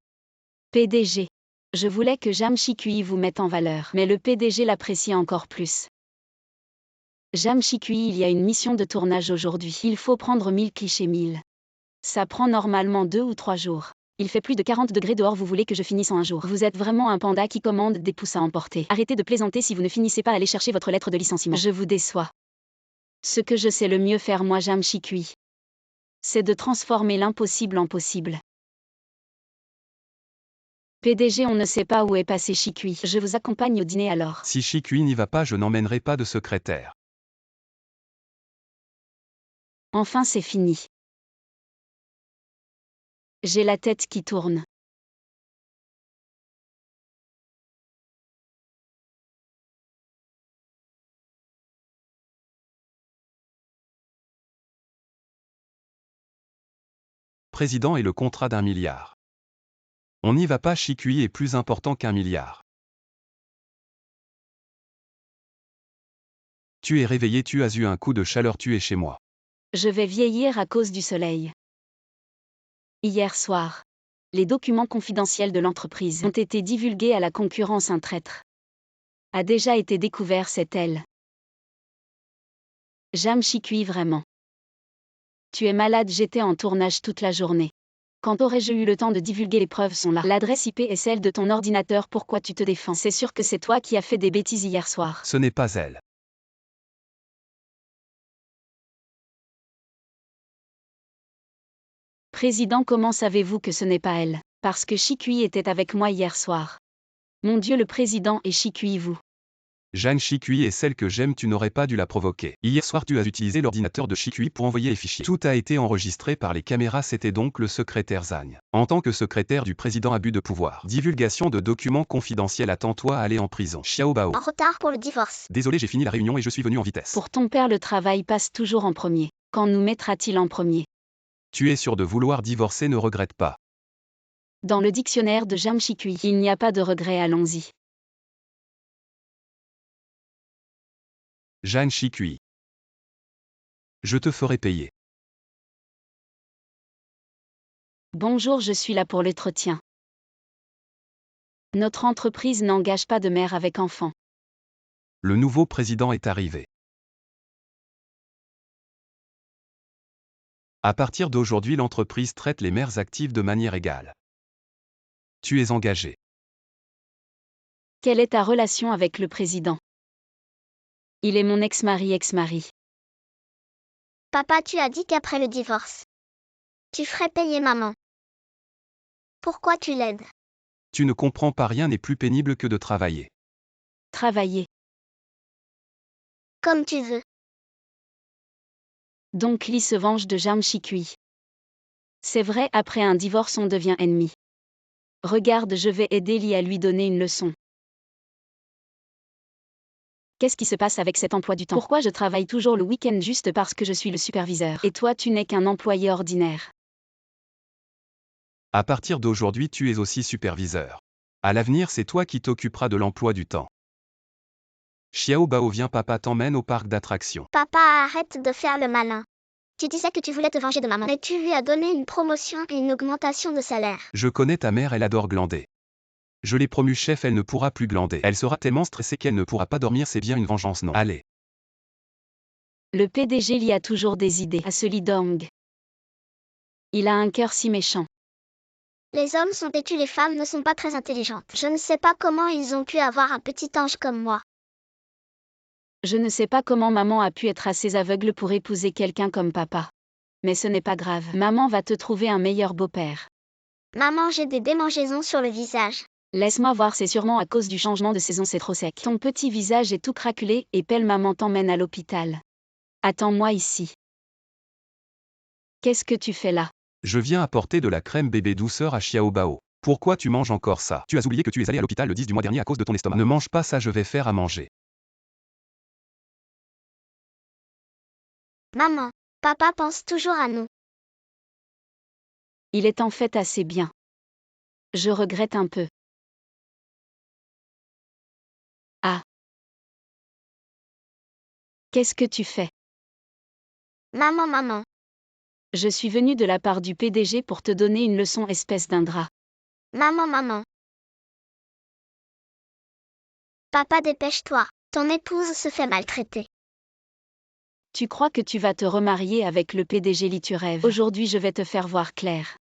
Speaker 2: PDG. Je voulais que Jam Chicui vous mette en valeur, mais le PDG l'apprécie encore plus. Jam Chicui, il y a une mission de tournage aujourd'hui. Il faut prendre 1000 clichés 1000. Ça prend normalement 2 ou 3 jours. Il fait plus de 40 degrés dehors, vous voulez que je finisse en un jour? Vous êtes vraiment un panda qui commande des pouces à emporter. Arrêtez de plaisanter, si vous ne finissez pas, allez chercher votre lettre de licenciement. Je vous déçois. Ce que je sais le mieux faire, moi Jam Chicui, c'est de transformer l'impossible en possible. PDG, on ne sait pas où est passé Chicui. Je vous accompagne au dîner alors.
Speaker 1: Si Chicui n'y va pas, je n'emmènerai pas de secrétaire.
Speaker 2: Enfin, c'est fini. J'ai la tête qui tourne.
Speaker 1: Président et le contrat d'1 milliard. On n'y va pas, Chicui est plus important qu'1 milliard. Tu es réveillé, tu as eu un coup de chaleur, tu es chez moi.
Speaker 2: Je vais vieillir à cause du soleil. Hier soir, les documents confidentiels de l'entreprise ont été divulgués à la concurrence. Un traître a déjà été découvert, c'est elle. Jam Chikui, vraiment. Tu es malade, j'étais en tournage toute la journée. Quand aurais-je eu le temps de divulguer? Les preuves sont là. L'adresse IP est celle de ton ordinateur, pourquoi tu te défends? C'est sûr que c'est toi qui as fait des bêtises hier soir.
Speaker 1: Ce n'est pas elle.
Speaker 2: Président, comment savez-vous que ce n'est pas elle? Parce que Chikui était avec moi hier soir. Mon Dieu, le président et Chikui, vous.
Speaker 1: Jane Chikui est celle que j'aime, tu n'aurais pas dû la provoquer. Hier soir tu as utilisé l'ordinateur de Chikui pour envoyer les fichiers. Tout a été enregistré par les caméras, c'était donc le secrétaire Zagne. En tant que secrétaire du président, abus de pouvoir. Divulgation de documents confidentiels, attends-toi à aller en prison. Xiao Bao.
Speaker 3: En retard pour le divorce.
Speaker 1: Désolé, j'ai fini la réunion et je suis venu en vitesse.
Speaker 2: Pour ton père, le travail passe toujours en premier. Quand nous mettra-t-il en premier?
Speaker 1: Tu es sûr de vouloir divorcer, ne regrette pas.
Speaker 2: Dans le dictionnaire de Jam Chikui, il n'y a pas de regret, allons-y.
Speaker 1: Jane Chikui. Je te ferai payer.
Speaker 2: Bonjour, je suis là pour l'entretien. Notre entreprise n'engage pas de mère avec enfant.
Speaker 1: Le nouveau président est arrivé. À partir d'aujourd'hui, l'entreprise traite les mères actives de manière égale. Tu es engagé.
Speaker 2: Quelle est ta relation avec le président? Il est mon ex-mari.
Speaker 3: Papa, tu as dit qu'après le divorce, tu ferais payer maman. Pourquoi tu l'aides?
Speaker 1: Tu ne comprends pas, rien n'est plus pénible que de travailler.
Speaker 2: Travailler.
Speaker 3: Comme tu veux.
Speaker 2: Donc Lee se venge de Jam Chikui. C'est vrai, après un divorce on devient ennemi. Regarde, je vais aider Lee à lui donner une leçon. Qu'est-ce qui se passe avec cet emploi du temps? Pourquoi je travaille toujours le week-end juste parce que je suis le superviseur? Et toi, tu n'es qu'un employé ordinaire.
Speaker 1: À partir d'aujourd'hui, tu es aussi superviseur. À l'avenir, c'est toi qui t'occuperas de l'emploi du temps. Xiao Bao, viens, papa t'emmène au parc d'attractions.
Speaker 3: Papa, arrête de faire le malin. Tu disais que tu voulais te venger de maman, mais tu lui as donné une promotion et une augmentation de salaire.
Speaker 1: Je connais ta mère, elle adore glander. Je l'ai promue chef, elle ne pourra plus glander. Elle sera tellement stressée qu'elle ne pourra pas dormir, c'est bien une vengeance, non? Allez.
Speaker 2: Le PDG Lee a toujours des idées. À ce Lee Dong. Il a un cœur si méchant.
Speaker 3: Les hommes sont têtus, les femmes ne sont pas très intelligentes. Je ne sais pas comment ils ont pu avoir un petit ange comme moi.
Speaker 2: Je ne sais pas comment maman a pu être assez aveugle pour épouser quelqu'un comme papa. Mais ce n'est pas grave. Maman va te trouver un meilleur beau-père.
Speaker 3: Maman, j'ai des démangeaisons sur le visage.
Speaker 2: Laisse-moi voir, c'est sûrement à cause du changement de saison, c'est trop sec. Ton petit visage est tout craquelé et pelle, maman t'emmène à l'hôpital. Attends-moi ici. Qu'est-ce que tu fais là?
Speaker 1: Je viens apporter de la crème bébé douceur à Xiao Bao. Pourquoi tu manges encore ça? Tu as oublié que tu es allé à l'hôpital le 10 du mois dernier à cause de ton estomac. Ne mange pas ça, je vais faire à manger.
Speaker 3: Maman, papa pense toujours à nous.
Speaker 2: Il est en fait assez bien. Je regrette un peu. Ah. Qu'est-ce que tu fais?
Speaker 3: Maman.
Speaker 2: Je suis venue de la part du PDG pour te donner une leçon, espèce d'ingrat.
Speaker 3: Maman. Papa, dépêche-toi. Ton épouse se fait maltraiter.
Speaker 2: Tu crois que tu vas te remarier avec le PDG Lee, tu rêves. Aujourd'hui je vais te faire voir clair.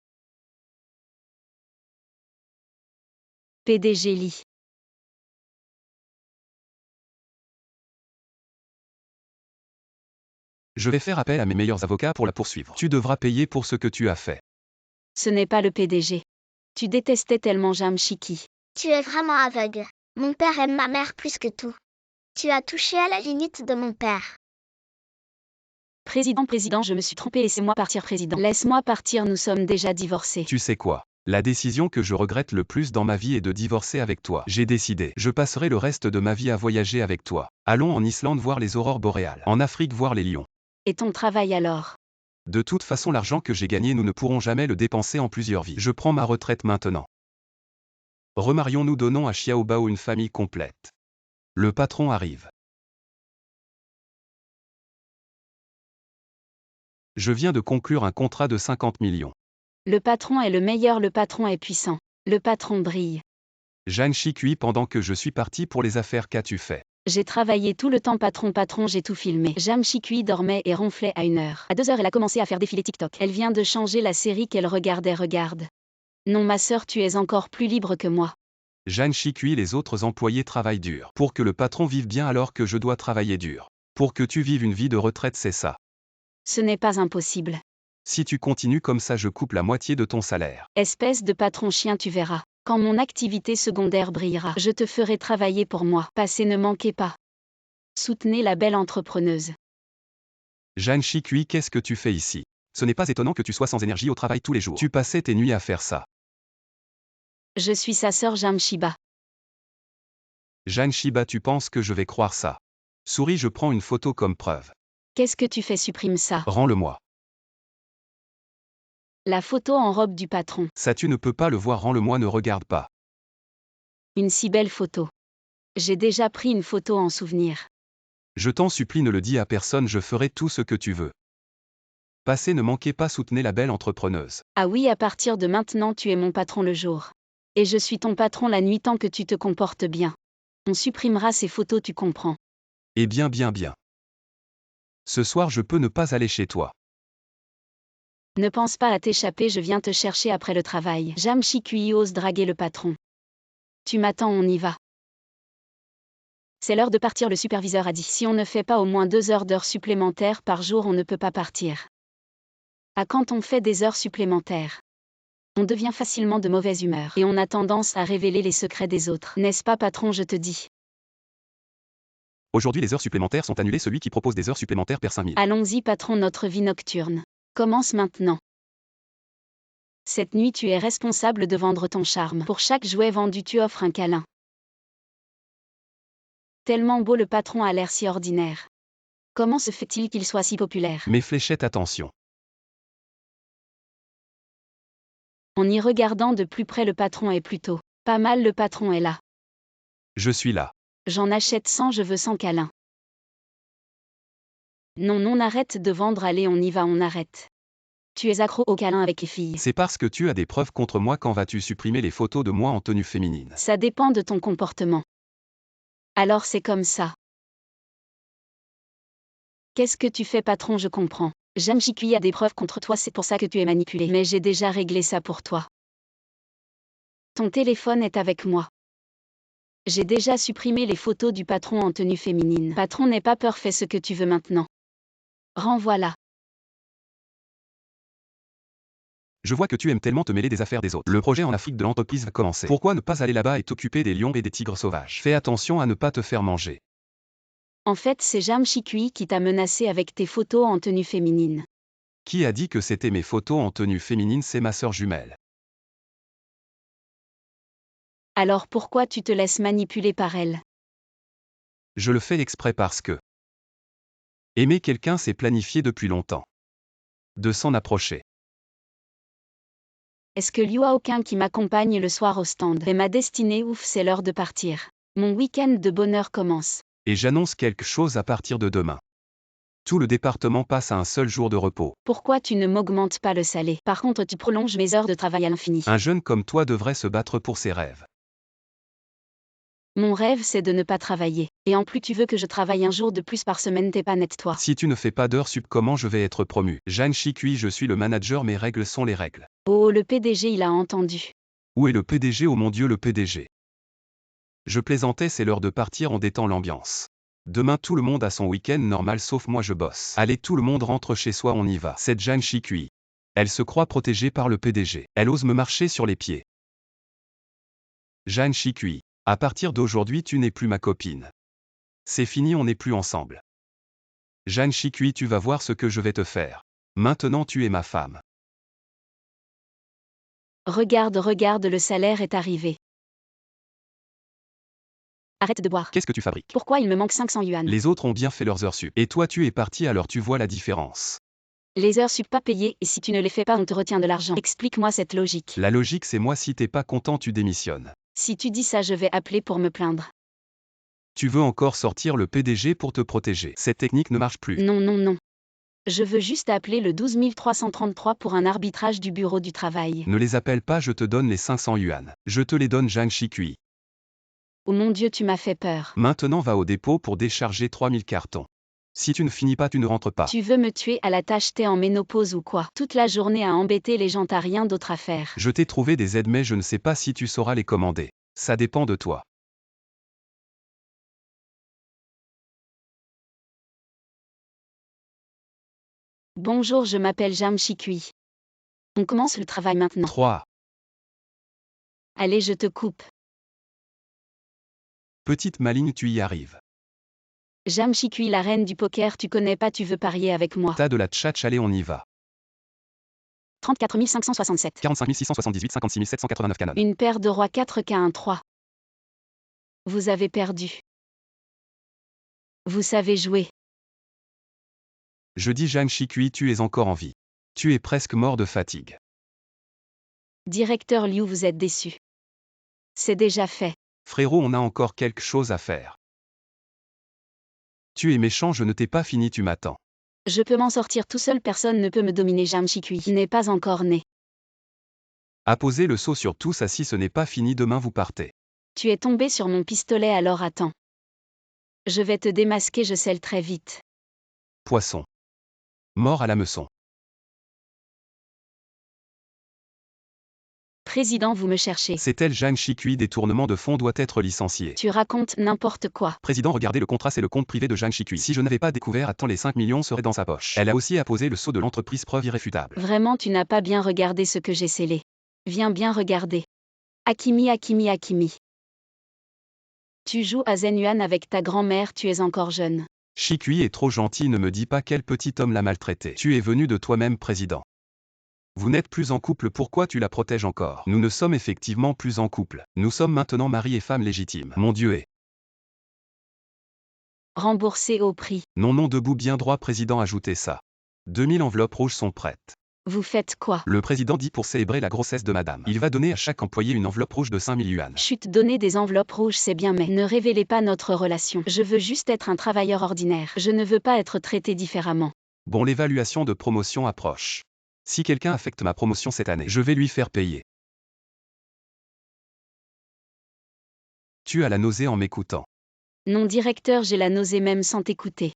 Speaker 2: PDG Lee.
Speaker 1: Je vais faire appel à mes meilleurs avocats pour la poursuivre. Tu devras payer pour ce que tu as fait.
Speaker 2: Ce n'est pas le PDG. Tu détestais tellement Jam Chikui.
Speaker 3: Tu es vraiment aveugle. Mon père aime ma mère plus que tout. Tu as touché à la limite de mon père.
Speaker 2: Président, je me suis trompé, laissez-moi partir, président. Laisse-moi partir, nous sommes déjà divorcés.
Speaker 1: Tu sais quoi? La décision que je regrette le plus dans ma vie est de divorcer avec toi. J'ai décidé. Je passerai le reste de ma vie à voyager avec toi. Allons en Islande voir les aurores boréales. En Afrique voir les lions.
Speaker 2: Et ton travail alors?
Speaker 1: De toute façon, l'argent que j'ai gagné, nous ne pourrons jamais le dépenser en plusieurs vies. Je prends ma retraite maintenant. Remarions-nous, donnons à Xiao Bao une famille complète. Le patron arrive. Je viens de conclure un contrat de 50 millions.
Speaker 2: Le patron est le meilleur, le patron est puissant. Le patron brille.
Speaker 1: Jeanne Chicui, pendant que je suis parti pour les affaires, qu'as-tu fait?
Speaker 2: J'ai travaillé tout le temps, patron, j'ai tout filmé. Jeanne Chicui dormait et ronflait à 1h. À 2h, elle a commencé à faire défiler TikTok. Elle vient de changer la série qu'elle regardait, regarde. Non, ma sœur, tu es encore plus libre que moi.
Speaker 1: Jeanne Chicui, les autres employés travaillent dur. Pour que le patron vive bien alors que je dois travailler dur. Pour que tu vives une vie de retraite, c'est ça.
Speaker 2: Ce n'est pas impossible.
Speaker 1: Si tu continues comme ça, je coupe la moitié de ton salaire.
Speaker 2: Espèce de patron chien, tu verras. Quand mon activité secondaire brillera, je te ferai travailler pour moi. Passez, ne manquez pas. Soutenez la belle entrepreneuse.
Speaker 1: Jeanne Chicui, qu'est-ce que tu fais ici? Ce n'est pas étonnant que tu sois sans énergie au travail tous les jours. Tu passais tes nuits à faire ça.
Speaker 2: Je suis sa sœur Jeanne Chiba.
Speaker 1: Jeanne Chiba, tu penses que je vais croire ça? Souris, je prends une photo comme preuve.
Speaker 2: Qu'est-ce que tu fais? Supprime ça.
Speaker 1: Rends-le-moi.
Speaker 2: La photo en robe du patron.
Speaker 1: Ça, tu ne peux pas le voir, rends-le-moi, ne regarde pas.
Speaker 2: Une si belle photo. J'ai déjà pris une photo en souvenir.
Speaker 1: Je t'en supplie, ne le dis à personne, je ferai tout ce que tu veux. Passez, ne manquez pas, soutenez la belle entrepreneuse.
Speaker 2: Ah oui, à partir de maintenant, tu es mon patron le jour. Et je suis ton patron la nuit tant que tu te comportes bien. On supprimera ces photos, tu comprends.
Speaker 1: Eh bien, bien, bien. Ce soir, je peux ne pas aller chez toi.
Speaker 2: Ne pense pas à t'échapper, je viens te chercher après le travail. Jeanne Chicui ose draguer le patron. Tu m'attends, on y va. C'est l'heure de partir, le superviseur a dit. Si on ne fait pas au moins 2 heures d'heures supplémentaires par jour, on ne peut pas partir. Ah, quand on fait des heures supplémentaires, on devient facilement de mauvaise humeur et on a tendance à révéler les secrets des autres. N'est-ce pas, patron, je te dis?
Speaker 1: Aujourd'hui, les heures supplémentaires sont annulées. Celui qui propose des heures supplémentaires perd 5000.
Speaker 2: Allons-y, patron, notre vie nocturne commence maintenant. Cette nuit, tu es responsable de vendre ton charme. Pour chaque jouet vendu, tu offres un câlin. Tellement beau, le patron a l'air si ordinaire. Comment se fait-il qu'il soit si populaire?
Speaker 1: Mes fléchettes, attention.
Speaker 2: En y regardant de plus près, le patron est plutôt pas mal, le patron est là.
Speaker 1: Je suis là.
Speaker 2: J'en achète 100, je veux 100 câlins. Non, non, arrête de vendre, allez, on y va, on arrête. Tu es accro au câlin avec les filles.
Speaker 1: C'est parce que tu as des preuves contre moi. Quand vas-tu supprimer les photos de moi en tenue féminine?
Speaker 2: Ça dépend de ton comportement. Alors c'est comme ça. Qu'est-ce que tu fais, patron? Je comprends. Jeanne Chicui a des preuves contre toi, c'est pour ça que tu es manipulé. Mais j'ai déjà réglé ça pour toi. Ton téléphone est avec moi. J'ai déjà supprimé les photos du patron en tenue féminine. Patron, n'aie pas peur, fais ce que tu veux maintenant. Renvoie-la.
Speaker 1: Je vois que tu aimes tellement te mêler des affaires des autres. Le projet en Afrique de l'entreprise va commencer. Pourquoi ne pas aller là-bas et t'occuper des lions et des tigres sauvages? Fais attention à ne pas te faire manger.
Speaker 2: En fait, c'est Jeanne Chicui qui t'a menacé avec tes photos en tenue féminine.
Speaker 1: Qui a dit que c'était mes photos en tenue féminine? C'est ma sœur jumelle.
Speaker 2: Alors pourquoi tu te laisses manipuler par elle?
Speaker 1: Je le fais exprès parce que aimer quelqu'un, c'est planifié depuis longtemps. De s'en approcher.
Speaker 2: Est-ce que y a aucun qui m'accompagne le soir au stand? Et ma destinée, ouf, c'est l'heure de partir. Mon week-end de bonheur commence.
Speaker 1: Et j'annonce quelque chose à partir de demain. Tout le département passe à un seul jour de repos.
Speaker 2: Pourquoi tu ne m'augmentes pas le salaire? Par contre, tu prolonges mes heures de travail à l'infini.
Speaker 1: Un jeune comme toi devrait se battre pour ses rêves.
Speaker 2: Mon rêve, c'est de ne pas travailler. Et en plus, tu veux que je travaille un jour de plus par semaine, t'es pas net, toi.
Speaker 1: Si tu ne fais pas d'heures sup, comment je vais être promu? Jeanne Chicui, je suis le manager, mes règles sont les règles.
Speaker 2: Oh, le PDG, il a entendu.
Speaker 1: Où est le PDG? Oh mon Dieu, le PDG. Je plaisantais, c'est l'heure de partir, on détend l'ambiance. Demain, tout le monde a son week-end normal sauf moi, je bosse. Allez, tout le monde rentre chez soi, on y va. Cette Jeanne Chicui. Elle se croit protégée par le PDG. Elle ose me marcher sur les pieds. Jeanne Chicui. À partir d'aujourd'hui, tu n'es plus ma copine. C'est fini, on n'est plus ensemble. Jeanne Chicui, tu vas voir ce que je vais te faire. Maintenant, tu es ma femme.
Speaker 2: Regarde, regarde, le salaire est arrivé. Arrête de boire.
Speaker 1: Qu'est-ce que tu fabriques?
Speaker 2: Pourquoi il me manque 500 yuan?
Speaker 1: Les autres ont bien fait leurs heures sup. Et toi, tu es parti, alors tu vois la différence.
Speaker 2: Les heures sup pas payées, et si tu ne les fais pas, on te retient de l'argent. Explique-moi cette logique.
Speaker 1: La logique, c'est moi, si t'es pas content, tu démissionnes.
Speaker 2: Si tu dis ça, je vais appeler pour me plaindre.
Speaker 1: Tu veux encore sortir le PDG pour te protéger. Cette technique ne marche plus.
Speaker 2: Non, non, non. Je veux juste appeler le 12 333 pour un arbitrage du bureau du travail.
Speaker 1: Ne les appelle pas, je te donne les 500 yuan. Je te les donne, Zhang Shikui.
Speaker 2: Oh mon Dieu, tu m'as fait peur.
Speaker 1: Maintenant va au dépôt pour décharger 3000 cartons. Si tu ne finis pas, tu ne rentres pas.
Speaker 2: Tu veux me tuer à la tâche, t'es en ménopause ou quoi? Toute la journée à embêter les gens, t'as rien d'autre à faire.
Speaker 1: Je t'ai trouvé des aides, mais je ne sais pas si tu sauras les commander. Ça dépend de toi.
Speaker 2: Bonjour, je m'appelle Zhang Shikui. On commence le travail maintenant.
Speaker 1: 3.
Speaker 2: Allez, je te coupe.
Speaker 1: Petite maligne, tu y arrives.
Speaker 2: Zhang Shikui, la reine du poker, tu connais pas, tu veux parier avec moi.
Speaker 1: T'as de la tchatch, allez, on y va.
Speaker 2: 34 567.
Speaker 1: 45 678, 56 789 canons.
Speaker 2: Une paire de rois 4 K1 3. Vous avez perdu. Vous savez jouer.
Speaker 1: Je dis Zhang Shikui, tu es encore en vie. Tu es presque mort de fatigue.
Speaker 2: Directeur Liu, vous êtes déçu. C'est déjà fait.
Speaker 1: Frérot, on a encore quelque chose à faire. Tu es méchant, je ne t'ai pas fini, tu m'attends.
Speaker 2: Je peux m'en sortir tout seul, personne ne peut me dominer. Zhang Shikui n'est pas encore né.
Speaker 1: Apposez le seau sur tous, assis, ce n'est pas fini, demain vous partez.
Speaker 2: Tu es tombé sur mon pistolet, alors attends. Je vais te démasquer, je scelle très vite.
Speaker 1: Poisson. Mort à l'hameçon.
Speaker 2: Président, vous me cherchez.
Speaker 1: C'est elle, Zhang Shikui, détournement de fonds, doit être licencié.
Speaker 2: Tu racontes n'importe quoi.
Speaker 1: Président, regardez le contrat, c'est le compte privé de Zhang Shikui. Si je n'avais pas découvert à temps, les 5 millions seraient dans sa poche. Elle a aussi apposé le sceau de l'entreprise, preuve irréfutable.
Speaker 2: Vraiment, tu n'as pas bien regardé ce que j'ai scellé. Viens bien regarder. Akimi, Akimi, Akimi. Tu joues à Zhen Yuan avec ta grand-mère, tu es encore jeune.
Speaker 1: Shikui est trop gentil, ne me dis pas quel petit homme l'a maltraité. Tu es venu de toi-même, président. Vous n'êtes plus en couple, pourquoi tu la protèges encore? Nous ne sommes effectivement plus en couple. Nous sommes maintenant mari et femme légitime. Mon Dieu est.
Speaker 2: Remboursé au prix.
Speaker 1: Non, non, debout bien droit, président, ajoutez ça. 2000 enveloppes rouges sont prêtes.
Speaker 2: Vous faites quoi?
Speaker 1: Le président dit pour célébrer la grossesse de madame. Il va donner à chaque employé une enveloppe rouge de 5000 yuan.
Speaker 2: Chut, donner des enveloppes rouges c'est bien, mais ne révélez pas notre relation. Je veux juste être un travailleur ordinaire. Je ne veux pas être traité différemment.
Speaker 1: Bon, l'évaluation de promotion approche. Si quelqu'un affecte ma promotion cette année, je vais lui faire payer. Tu as la nausée en m'écoutant.
Speaker 2: Non, directeur, j'ai la nausée même sans t'écouter.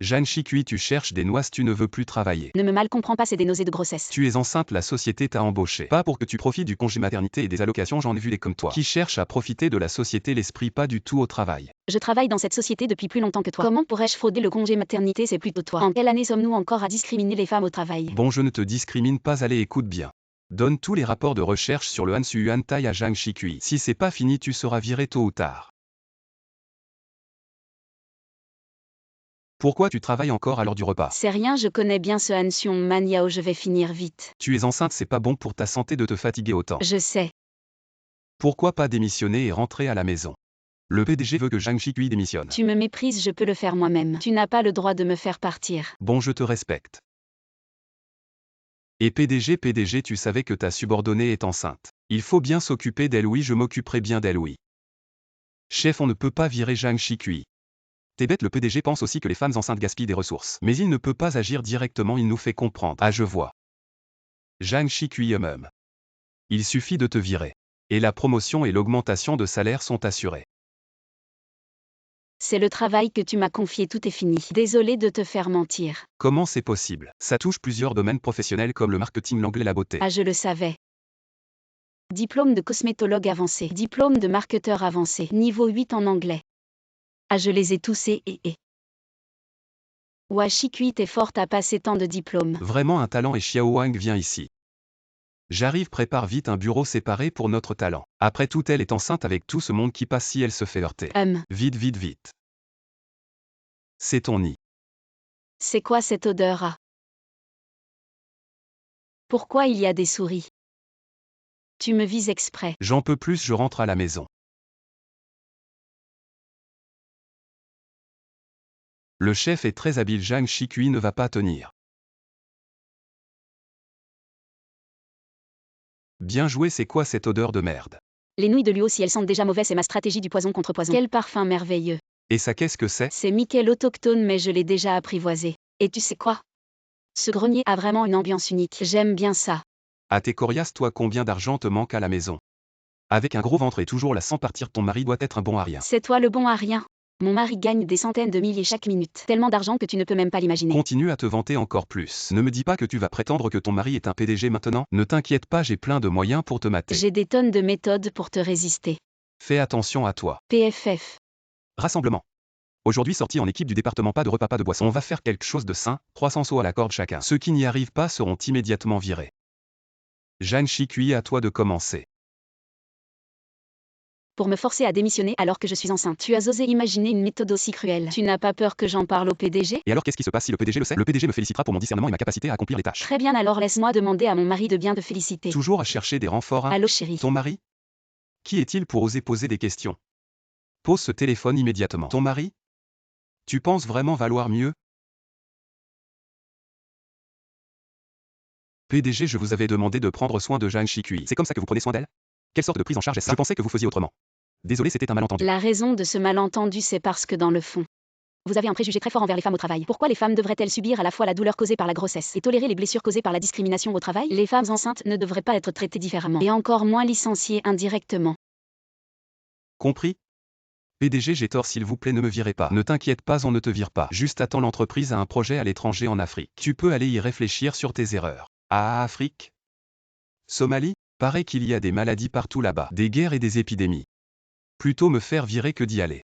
Speaker 1: Zhang Shikui, tu cherches des noix, tu ne veux plus travailler.
Speaker 2: Ne me mal comprends pas, c'est des nausées de grossesse.
Speaker 1: Tu es enceinte, la société t'a embauché. Pas pour que tu profites du congé maternité et des allocations, j'en ai vu des comme toi. Qui cherchent à profiter de la société, l'esprit pas du tout au travail.
Speaker 2: Je travaille dans cette société depuis plus longtemps que toi. Comment pourrais-je frauder le congé maternité? C'est plutôt toi. En quelle année sommes-nous encore à discriminer les femmes au travail?
Speaker 1: Bon, je ne te discrimine pas, allez, écoute bien. Donne tous les rapports de recherche sur le Hansu Yuan Tai à Zhang Shikui. Si c'est pas fini, tu seras viré tôt ou tard. Pourquoi tu travailles encore à l'heure du repas?
Speaker 2: C'est rien, je connais bien ce Hansion Maniao, je vais finir vite.
Speaker 1: Tu es enceinte, c'est pas bon pour ta santé de te fatiguer autant.
Speaker 2: Je sais.
Speaker 1: Pourquoi pas démissionner et rentrer à la maison? Le PDG veut que Zhang Shikui démissionne.
Speaker 2: Tu me méprises, je peux le faire moi-même. Tu n'as pas le droit de me faire partir.
Speaker 1: Bon, je te respecte. Et PDG, tu savais que ta subordonnée est enceinte. Il faut bien s'occuper d'elle, oui, je m'occuperai bien d'elle, oui. Chef, on ne peut pas virer Zhang Shikui. T'es bête, le PDG pense aussi que les femmes enceintes gaspillent des ressources. Mais il ne peut pas agir directement, il nous fait comprendre. Ah, je vois. Zhang Shikui même. Il suffit de te virer. Et la promotion et l'augmentation de salaire sont assurées.
Speaker 2: C'est le travail que tu m'as confié, tout est fini. Désolé de te faire mentir.
Speaker 1: Comment c'est possible? Ça touche plusieurs domaines professionnels comme le marketing, l'anglais, la beauté.
Speaker 2: Ah, je le savais. Diplôme de cosmétologue avancé. Diplôme de marketeur avancé. Niveau 8 en anglais. Ah, je les ai tous et. Ouah, Shikui, t'es forte à passer tant de diplômes.
Speaker 1: Vraiment un talent, et Xiao Wang vient ici. J'arrive, prépare vite un bureau séparé pour notre talent. Après tout, elle est enceinte avec tout ce monde qui passe, si elle se fait heurter. Vite, vite, vite. C'est ton nid.
Speaker 2: C'est quoi cette odeur? Ah. Pourquoi il y a des souris? Tu me vises exprès.
Speaker 1: J'en peux plus, je rentre à la maison. Le chef est très habile, Zhang Shikui ne va pas tenir. Bien joué, c'est quoi cette odeur de merde?
Speaker 2: Les nouilles de Luo, si elles sentent déjà mauvais, c'est ma stratégie du poison contre poison. Quel parfum merveilleux.
Speaker 1: Et ça qu'est-ce que c'est?
Speaker 2: C'est Mickey l'autochtone mais je l'ai déjà apprivoisé. Et tu sais quoi? Ce grenier a vraiment une ambiance unique. J'aime bien ça.
Speaker 1: Ah t'es coriace toi, combien d'argent te manque à la maison? Avec un gros ventre et toujours là sans partir, ton mari doit être un bon à rien.
Speaker 2: C'est toi le bon à rien. Mon mari gagne des centaines de milliers chaque minute. Tellement d'argent que tu ne peux même pas l'imaginer.
Speaker 1: Continue à te vanter encore plus. Ne me dis pas que tu vas prétendre que ton mari est un PDG maintenant. Ne t'inquiète pas, j'ai plein de moyens pour te mater.
Speaker 2: J'ai des tonnes de méthodes pour te résister.
Speaker 1: Fais attention à toi.
Speaker 2: PFF.
Speaker 1: Rassemblement. Aujourd'hui sorti en équipe du département, pas de repas, pas de boisson. On va faire quelque chose de sain, 300 sauts à la corde chacun. Ceux qui n'y arrivent pas seront immédiatement virés. Jeanne Chicuy, à toi de commencer.
Speaker 2: Pour me forcer à démissionner alors que je suis enceinte. Tu as osé imaginer une méthode aussi cruelle. Tu n'as pas peur que j'en parle au PDG?
Speaker 1: Et alors qu'est-ce qui se passe si le PDG le sait? Le PDG me félicitera pour mon discernement et ma capacité à accomplir les tâches.
Speaker 2: Très bien, alors laisse-moi demander à mon mari de bien te féliciter.
Speaker 1: Toujours à chercher des renforts, hein?
Speaker 2: Allô chérie.
Speaker 1: Ton mari? Qui est-il pour oser poser des questions? Pose ce téléphone immédiatement. Ton mari? Tu penses vraiment valoir mieux? PDG, je vous avais demandé de prendre soin de Jeanne Chicuy. C'est comme ça que vous prenez soin d'elle? Quelle sorte de prise en charge est ça? Je pensais que vous faisiez autrement. Désolé, c'était un malentendu.
Speaker 2: La raison de ce malentendu, c'est parce que dans le fond, vous avez un préjugé très fort envers les femmes au travail. Pourquoi les femmes devraient-elles subir à la fois la douleur causée par la grossesse et tolérer les blessures causées par la discrimination au travail? Les femmes enceintes ne devraient pas être traitées différemment, et encore moins licenciées indirectement.
Speaker 1: Compris? PDG, j'ai tort, s'il vous plaît, ne me virez pas. Ne t'inquiète pas, on ne te vire pas. Juste attends, l'entreprise a un projet à l'étranger en Afrique. Tu peux aller y réfléchir sur tes erreurs. Ah, Afrique? Somalie? Paraît qu'il y a des maladies partout là-bas, des guerres et des épidémies. Plutôt me faire virer que d'y aller.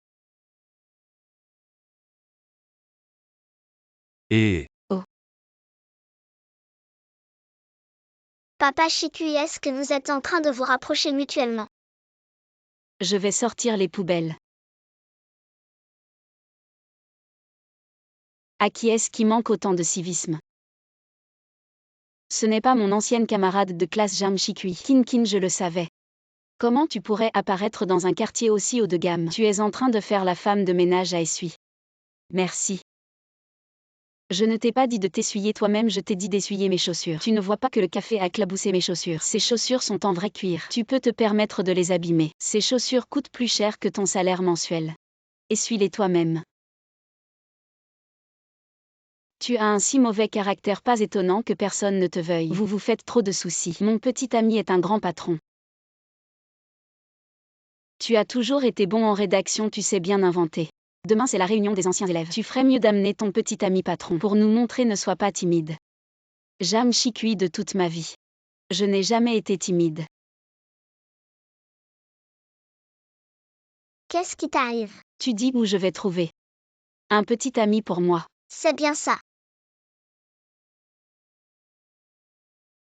Speaker 1: Et...
Speaker 2: Oh.
Speaker 3: Papa Chicuy, est-ce que vous êtes en train de vous rapprocher mutuellement?
Speaker 2: Je vais sortir les poubelles. À qui est-ce qui manque autant de civisme? Ce n'est pas mon ancienne camarade de classe Jeanne Chicuy. Kin, je le savais. Comment tu pourrais apparaître dans un quartier aussi haut de gamme? Tu es en train de faire la femme de ménage à essuie. Merci. Je ne t'ai pas dit de t'essuyer toi-même, je t'ai dit d'essuyer mes chaussures. Tu ne vois pas que le café a éclaboussé mes chaussures. Ces chaussures sont en vrai cuir. Tu peux te permettre de les abîmer. Ces chaussures coûtent plus cher que ton salaire mensuel. Essuie-les toi-même. Tu as un si mauvais caractère, pas étonnant que personne ne te veuille. Vous vous faites trop de soucis. Mon petit ami est un grand patron. Tu as toujours été bon en rédaction, tu sais bien inventer. Demain c'est la réunion des anciens élèves. Tu ferais mieux d'amener ton petit ami patron pour nous montrer, ne sois pas timide. Jeanne Chicuy de toute ma vie. Je n'ai jamais été timide.
Speaker 3: Qu'est-ce qui t'arrive?
Speaker 2: Tu dis où je vais trouver un petit ami pour moi.
Speaker 3: C'est bien ça.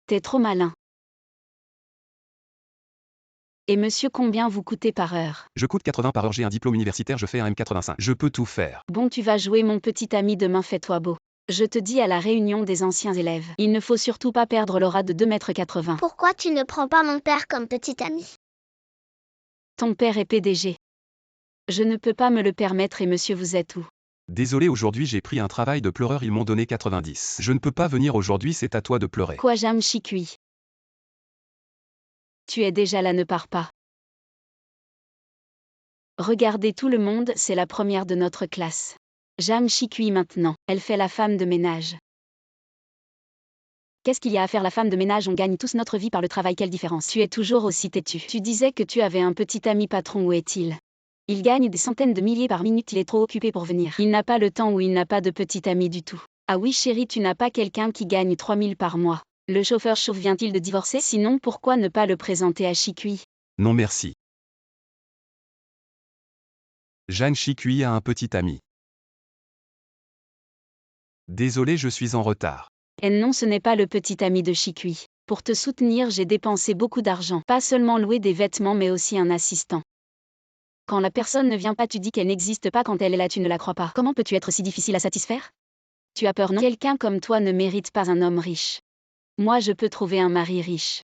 Speaker 2: T'es trop malin. Et monsieur, combien vous coûtez par heure?
Speaker 1: Je coûte 80 par heure, j'ai un diplôme universitaire, je fais un M85. Je peux tout faire.
Speaker 2: Bon, tu vas jouer mon petit ami demain, fais-toi beau. Je te dis à la réunion des anciens élèves. Il ne faut surtout pas perdre l'aura de 2,80 m.
Speaker 3: Pourquoi tu ne prends pas mon père comme petit ami?
Speaker 2: Ton père est PDG. Je ne peux pas me le permettre et monsieur, vous êtes où?
Speaker 1: Désolé, aujourd'hui j'ai pris un travail de pleureur, ils m'ont donné 90. Je ne peux pas venir aujourd'hui, c'est à toi de pleurer.
Speaker 2: Quoi, Jeanne Chicuy? Tu es déjà là, ne pars pas. Regardez tout le monde, c'est la première de notre classe. Jeanne Chicuy maintenant, elle fait la femme de ménage. Qu'est-ce qu'il y a à faire la femme de ménage? On gagne tous notre vie par le travail, quelle différence? Tu es toujours aussi têtu. Tu disais que tu avais un petit ami patron, où est-il? Il gagne des centaines de milliers par minute, il est trop occupé pour venir. Il n'a pas le temps ou il n'a pas de petit ami du tout. Ah oui chérie, tu n'as pas quelqu'un qui gagne 3000 par mois. Le chauffeur chauffe vient-il de divorcer? Sinon pourquoi ne pas le présenter à Chicuy?
Speaker 1: Non merci. Jeanne Chicuy a un petit ami. Désolé, je suis en retard.
Speaker 2: Et non, ce n'est pas le petit ami de Chicuy. Pour te soutenir, j'ai dépensé beaucoup d'argent. Pas seulement louer des vêtements mais aussi un assistant. Quand la personne ne vient pas, tu dis qu'elle n'existe pas, quand elle est là, tu ne la crois pas. Comment peux-tu être si difficile à satisfaire? Tu as peur, non? Quelqu'un comme toi ne mérite pas un homme riche. Moi, je peux trouver un mari riche.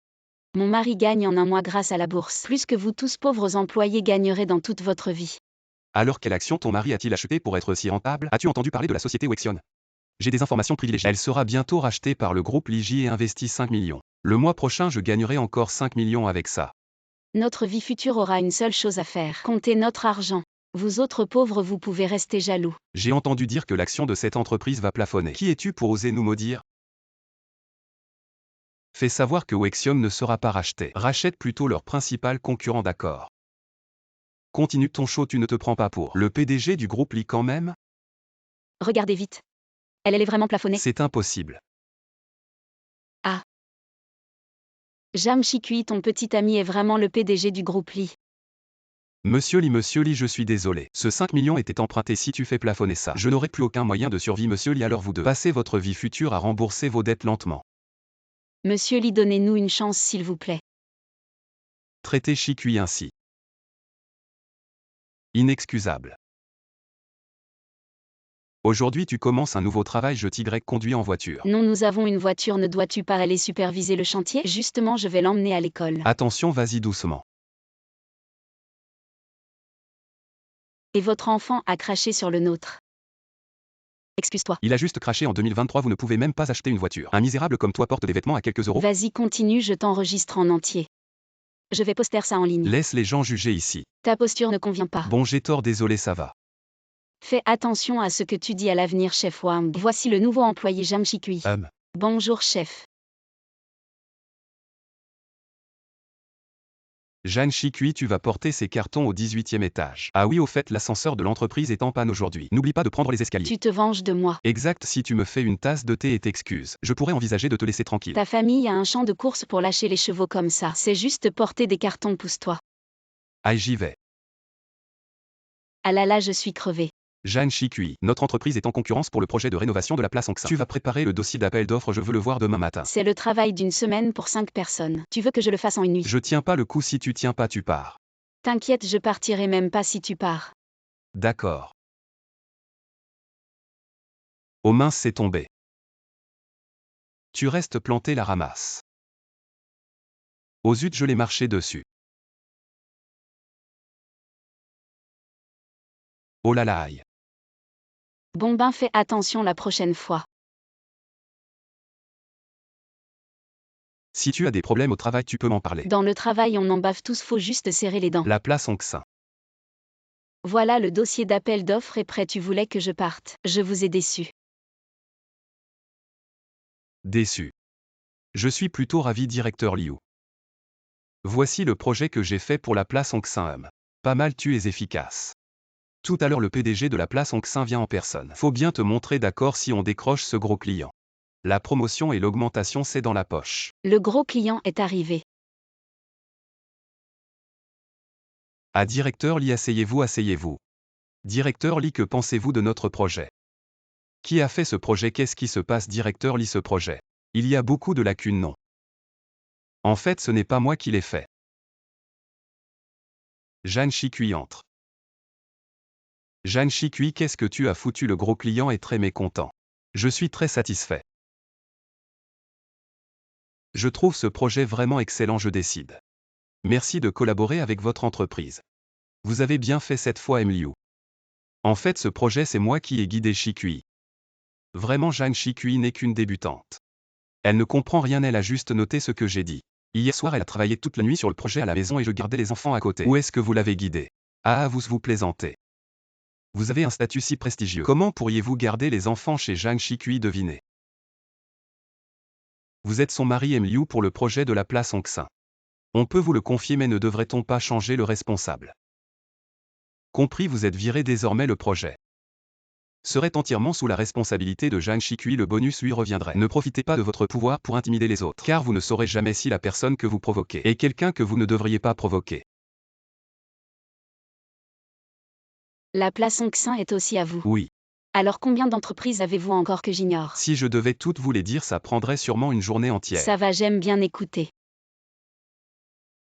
Speaker 2: Mon mari gagne en un mois grâce à la bourse plus que vous tous pauvres employés gagneraient dans toute votre vie.
Speaker 1: Alors quelle action ton mari a-t-il acheté pour être si rentable? As-tu entendu parler de la société Wexion? J'ai des informations privilégiées. Elle sera bientôt rachetée par le groupe Ligier et investit 5 millions. Le mois prochain, je gagnerai encore 5 millions avec ça.
Speaker 2: Notre vie future aura une seule chose à faire, compter notre argent. Vous autres pauvres, vous pouvez rester jaloux.
Speaker 1: J'ai entendu dire que l'action de cette entreprise va plafonner. Qui es-tu pour oser nous maudire? Fais savoir que Wexium ne sera pas racheté. Rachète plutôt leur principal concurrent, d'accord. Continue ton show, tu ne te prends pas pour le PDG du groupe Lee quand même?
Speaker 2: Regardez vite. Elle est vraiment plafonnée.
Speaker 1: C'est impossible.
Speaker 2: Jam Chikui, ton petit ami est vraiment le PDG du groupe Lee.
Speaker 1: Monsieur Lee, je suis désolé. Ce 5 millions était emprunté. Si tu fais plafonner ça, je n'aurai plus aucun moyen de survie, monsieur Lee. Alors vous deux, passez votre vie future à rembourser vos dettes lentement.
Speaker 2: Monsieur Lee, donnez-nous une chance s'il vous plaît.
Speaker 1: Traitez Chikui ainsi. Inexcusable. Aujourd'hui tu commences un nouveau travail, je t'y conduis en voiture.
Speaker 2: Non, nous avons une voiture, ne dois-tu pas aller superviser le chantier? Justement, je vais l'emmener à l'école.
Speaker 1: Attention, vas-y doucement.
Speaker 2: Et votre enfant a craché sur le nôtre. Excuse-toi.
Speaker 1: Il a juste craché en 2023, vous ne pouvez même pas acheter une voiture. Un misérable comme toi porte des vêtements à quelques euros.
Speaker 2: Vas-y, continue, je t'enregistre en entier. Je vais poster ça en ligne.
Speaker 1: Laisse les gens juger ici.
Speaker 2: Ta posture ne convient pas.
Speaker 1: Bon, j'ai tort, désolé, ça va.
Speaker 2: Fais attention à ce que tu dis à l'avenir, chef Wang. Voici le nouveau employé Jam Chikui. Bonjour, chef.
Speaker 1: Jeanne Chikui, tu vas porter ces cartons au 18e étage. Ah oui, au fait, l'ascenseur de l'entreprise est en panne aujourd'hui. N'oublie pas de prendre les escaliers.
Speaker 2: Tu te venges de moi.
Speaker 1: Exact, si tu me fais une tasse de thé et t'excuses, je pourrais envisager de te laisser tranquille.
Speaker 2: Ta famille a un champ de course pour lâcher les chevaux comme ça. C'est juste porter des cartons, pousse-toi.
Speaker 1: Aïe, j'y vais.
Speaker 2: Ah là là, je suis crevé.
Speaker 1: Jeanne Chikui, notre entreprise est en concurrence pour le projet de rénovation de la place Anxin. Tu vas préparer le dossier d'appel d'offres, je veux le voir demain matin.
Speaker 2: C'est le travail d'une semaine pour 5 personnes. Tu veux que je le fasse en une nuit?
Speaker 1: Je tiens pas le coup, si tu tiens pas, tu pars.
Speaker 2: T'inquiète, je partirai même pas si tu pars.
Speaker 1: D'accord. Oh mince, c'est tombé. Tu restes planté, la ramasse. Oh zut, je l'ai marché dessus. Oh là là, aïe.
Speaker 2: Bon ben, fais attention la prochaine fois.
Speaker 1: Si tu as des problèmes au travail, tu peux m'en parler.
Speaker 2: Dans le travail, on en bave tous, faut juste serrer les dents.
Speaker 1: La place Anxin.
Speaker 2: Voilà, le dossier d'appel d'offres est prêt, tu voulais que je parte. Je vous ai déçu.
Speaker 1: Déçu. Je suis plutôt ravi, directeur Liu. Voici le projet que j'ai fait pour la place Anxin. Pas mal, tu es efficace. Tout à l'heure, le PDG de la place Anxin vient en personne. Faut bien te montrer d'accord si on décroche ce gros client. La promotion et l'augmentation, c'est dans la poche.
Speaker 2: Le gros client est arrivé.
Speaker 1: Ah, directeur Lee, asseyez-vous, asseyez-vous. Directeur Lee, que pensez-vous de notre projet? Qui a fait ce projet? Qu'est-ce qui se passe, directeur Lee? Ce projet, il y a beaucoup de lacunes, non? En fait, ce n'est pas moi qui l'ai fait. Jeanne Chikui entre. Jeanne Chikui, qu'est-ce que tu as foutu? Le gros client est très mécontent. Je suis très satisfait. Je trouve ce projet vraiment excellent, je décide. Merci de collaborer avec votre entreprise. Vous avez bien fait cette fois, Liu. En fait, ce projet, c'est moi qui ai guidé Chikui. Vraiment, Jeanne Chikui n'est qu'une débutante. Elle ne comprend rien, elle a juste noté ce que j'ai dit. Hier soir, elle a travaillé toute la nuit sur le projet à la maison et je gardais les enfants à côté. Où est-ce que vous l'avez guidée? Ah, vous plaisantez. Vous avez un statut si prestigieux. Comment pourriez-vous garder les enfants chez Jeanne Chikui? Devinez. Vous êtes son mari, Liu, pour le projet de la place Anxin. On peut vous le confier, mais ne devrait-on pas changer le responsable? Compris, vous êtes viré, désormais le projet serait entièrement sous la responsabilité de Jeanne Chikui, le bonus lui reviendrait. Ne profitez pas de votre pouvoir pour intimider les autres, car vous ne saurez jamais si la personne que vous provoquez est quelqu'un que vous ne devriez pas provoquer.
Speaker 2: La place Anxin est aussi à vous.
Speaker 1: Oui.
Speaker 2: Alors combien d'entreprises avez-vous encore que j'ignore?
Speaker 1: Si je devais toutes vous les dire, ça prendrait sûrement une journée entière.
Speaker 2: Ça va, j'aime bien écouter.